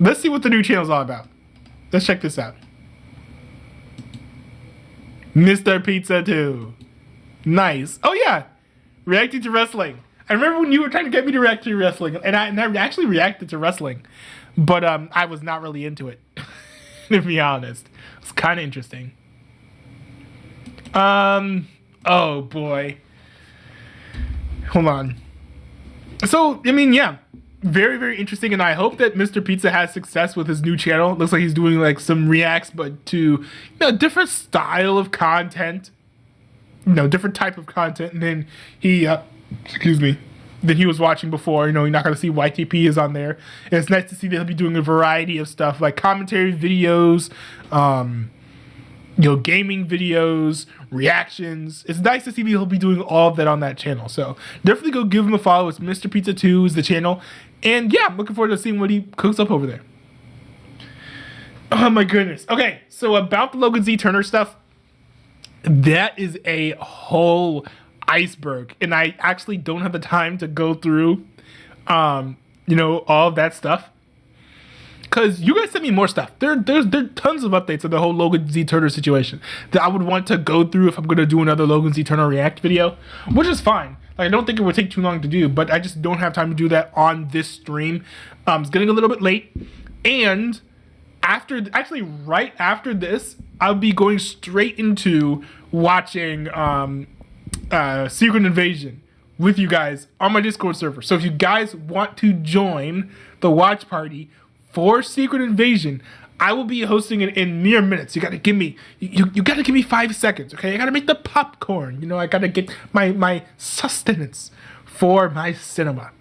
Let's see what the new channel is all about. Let's check this out. Mr. Pizza 2. Nice. Oh, yeah. Reacting to wrestling. I remember when you were trying to get me to react to wrestling, and I actually reacted to wrestling, but I was not really into it, to be honest. It's kind of interesting. Oh boy. Hold on. So, I mean, yeah, very, very interesting, and I hope that Mr. Pizza has success with his new channel. It looks like he's doing like some reacts, but to, you know, different style of content, you know, different type of content than he, excuse me, than he was watching before. You know, you're not going to see YTP is on there. And it's nice to see that he'll be doing a variety of stuff like commentary videos, you know, gaming videos, reactions. It's nice to see that he'll be doing all of that on that channel. So definitely go give him a follow. It's Mr. Pizza 2 is the channel. And yeah, I'm looking forward to seeing what he cooks up over there. Oh my goodness. Okay, so about the Logan Z Turner stuff, that is a whole iceberg, and I actually don't have the time to go through you know, all of that stuff, because you guys sent me more stuff. There's tons of updates on the whole Logan Z Turner situation that I would want to go through if I'm going to do another Logan Z Turner react video, which is fine. Like, I don't think it would take too long to do, but I just don't have time to do that on this stream. It's getting a little bit late, and right after this, I'll be going straight into watching Secret Invasion with you guys on my Discord server. So if you guys want to join the watch party for Secret Invasion, I will be hosting it in mere minutes. You gotta give me you gotta give me 5 seconds, okay? I gotta make the popcorn. You know, I gotta get my sustenance for my cinema.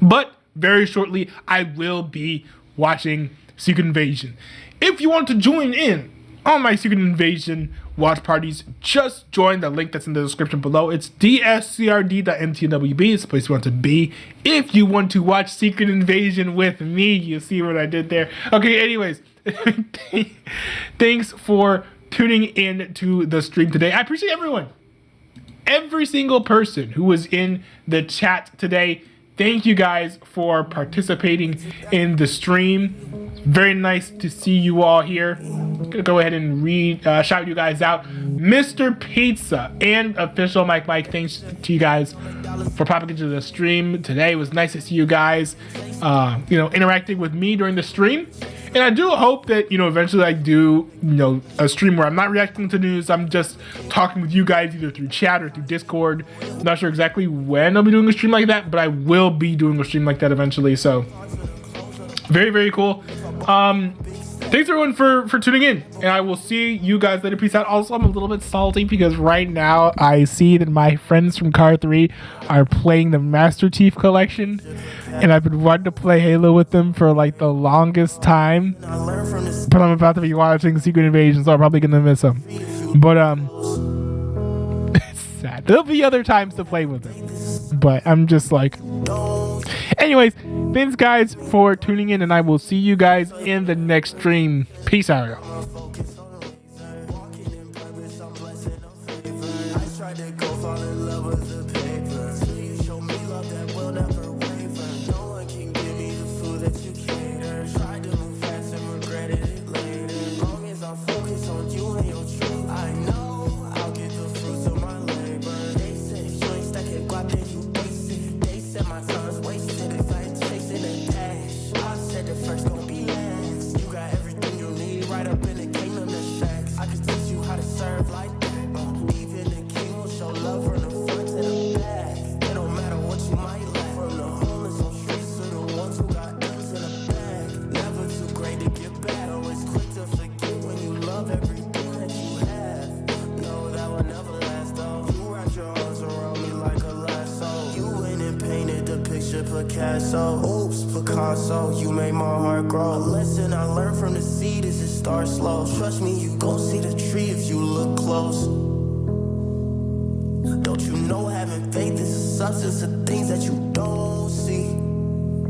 But very shortly, I will be watching Secret Invasion. If you want to join in on my Secret Invasion watch parties, just join the link that's in the description below. It's dscrd.mtwb. It's the place you want to be if you want to watch Secret Invasion with me. You see what I did there? Okay, anyways, thanks for tuning in to the stream today. I appreciate everyone. Every single person who was in the chat today. Thank you guys for participating in the stream. Very nice to see you all here. I'm gonna go ahead and shout you guys out. Mr. Pizza and official Mike, thanks to you guys for popping into the stream today. It was nice to see you guys, you know, interacting with me during the stream. And I do hope that, you know, eventually I do, you know, a stream where I'm not reacting to news. I'm just talking with you guys either through chat or through Discord. I'm not sure exactly when I'll be doing a stream like that, but I will be doing a stream like that eventually. So very, very cool. thanks everyone for tuning in, and I will see you guys later. Peace out. Also, I'm a little bit salty because right now I see that my friends from Car 3 are playing the Master Chief Collection, and I've been wanting to play Halo with them for like the longest time, but I'm about to be watching Secret Invasion, so I'm probably gonna miss them. But it's sad. There'll be other times to play with them, but I'm just like, anyways, thanks guys for tuning in, and I will see you guys in the next stream. Peace out, y'all. Picasso, oops, Picasso, you made my heart grow. A lesson I learned from the seed is to start slow. Trust me, you gon' see the tree if you look close. Don't you know having faith is a substance of things that you don't see?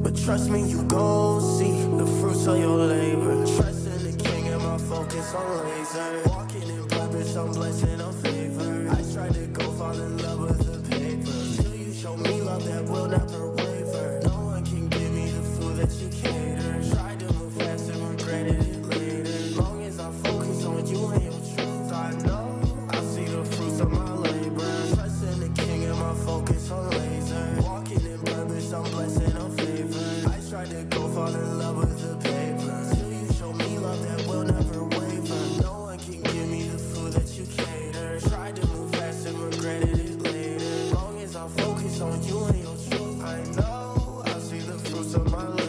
But trust me, you gon' see the fruits of your labor. Trust in the king and my focus on laser. Walking in purpose, I'm blessing, I'm favored. I tried to go fall in love with the paper. Till you show me love that will never waver. No one can give me the food that you cater. Tried to move fast and regretted it later. Long as I focus on you and your truth, I know I see the fruits of my labor. Trust in the king and my focus on laser. Walking in purpose, I'm blessing, I'm favored. I tried to go fall in love with the paper. Till you show me love that will never waver. No one can give me the food that you cater. Tried to move fast and regretted it later. Long as I focus on you and your truth, I know I see the fruits of my life.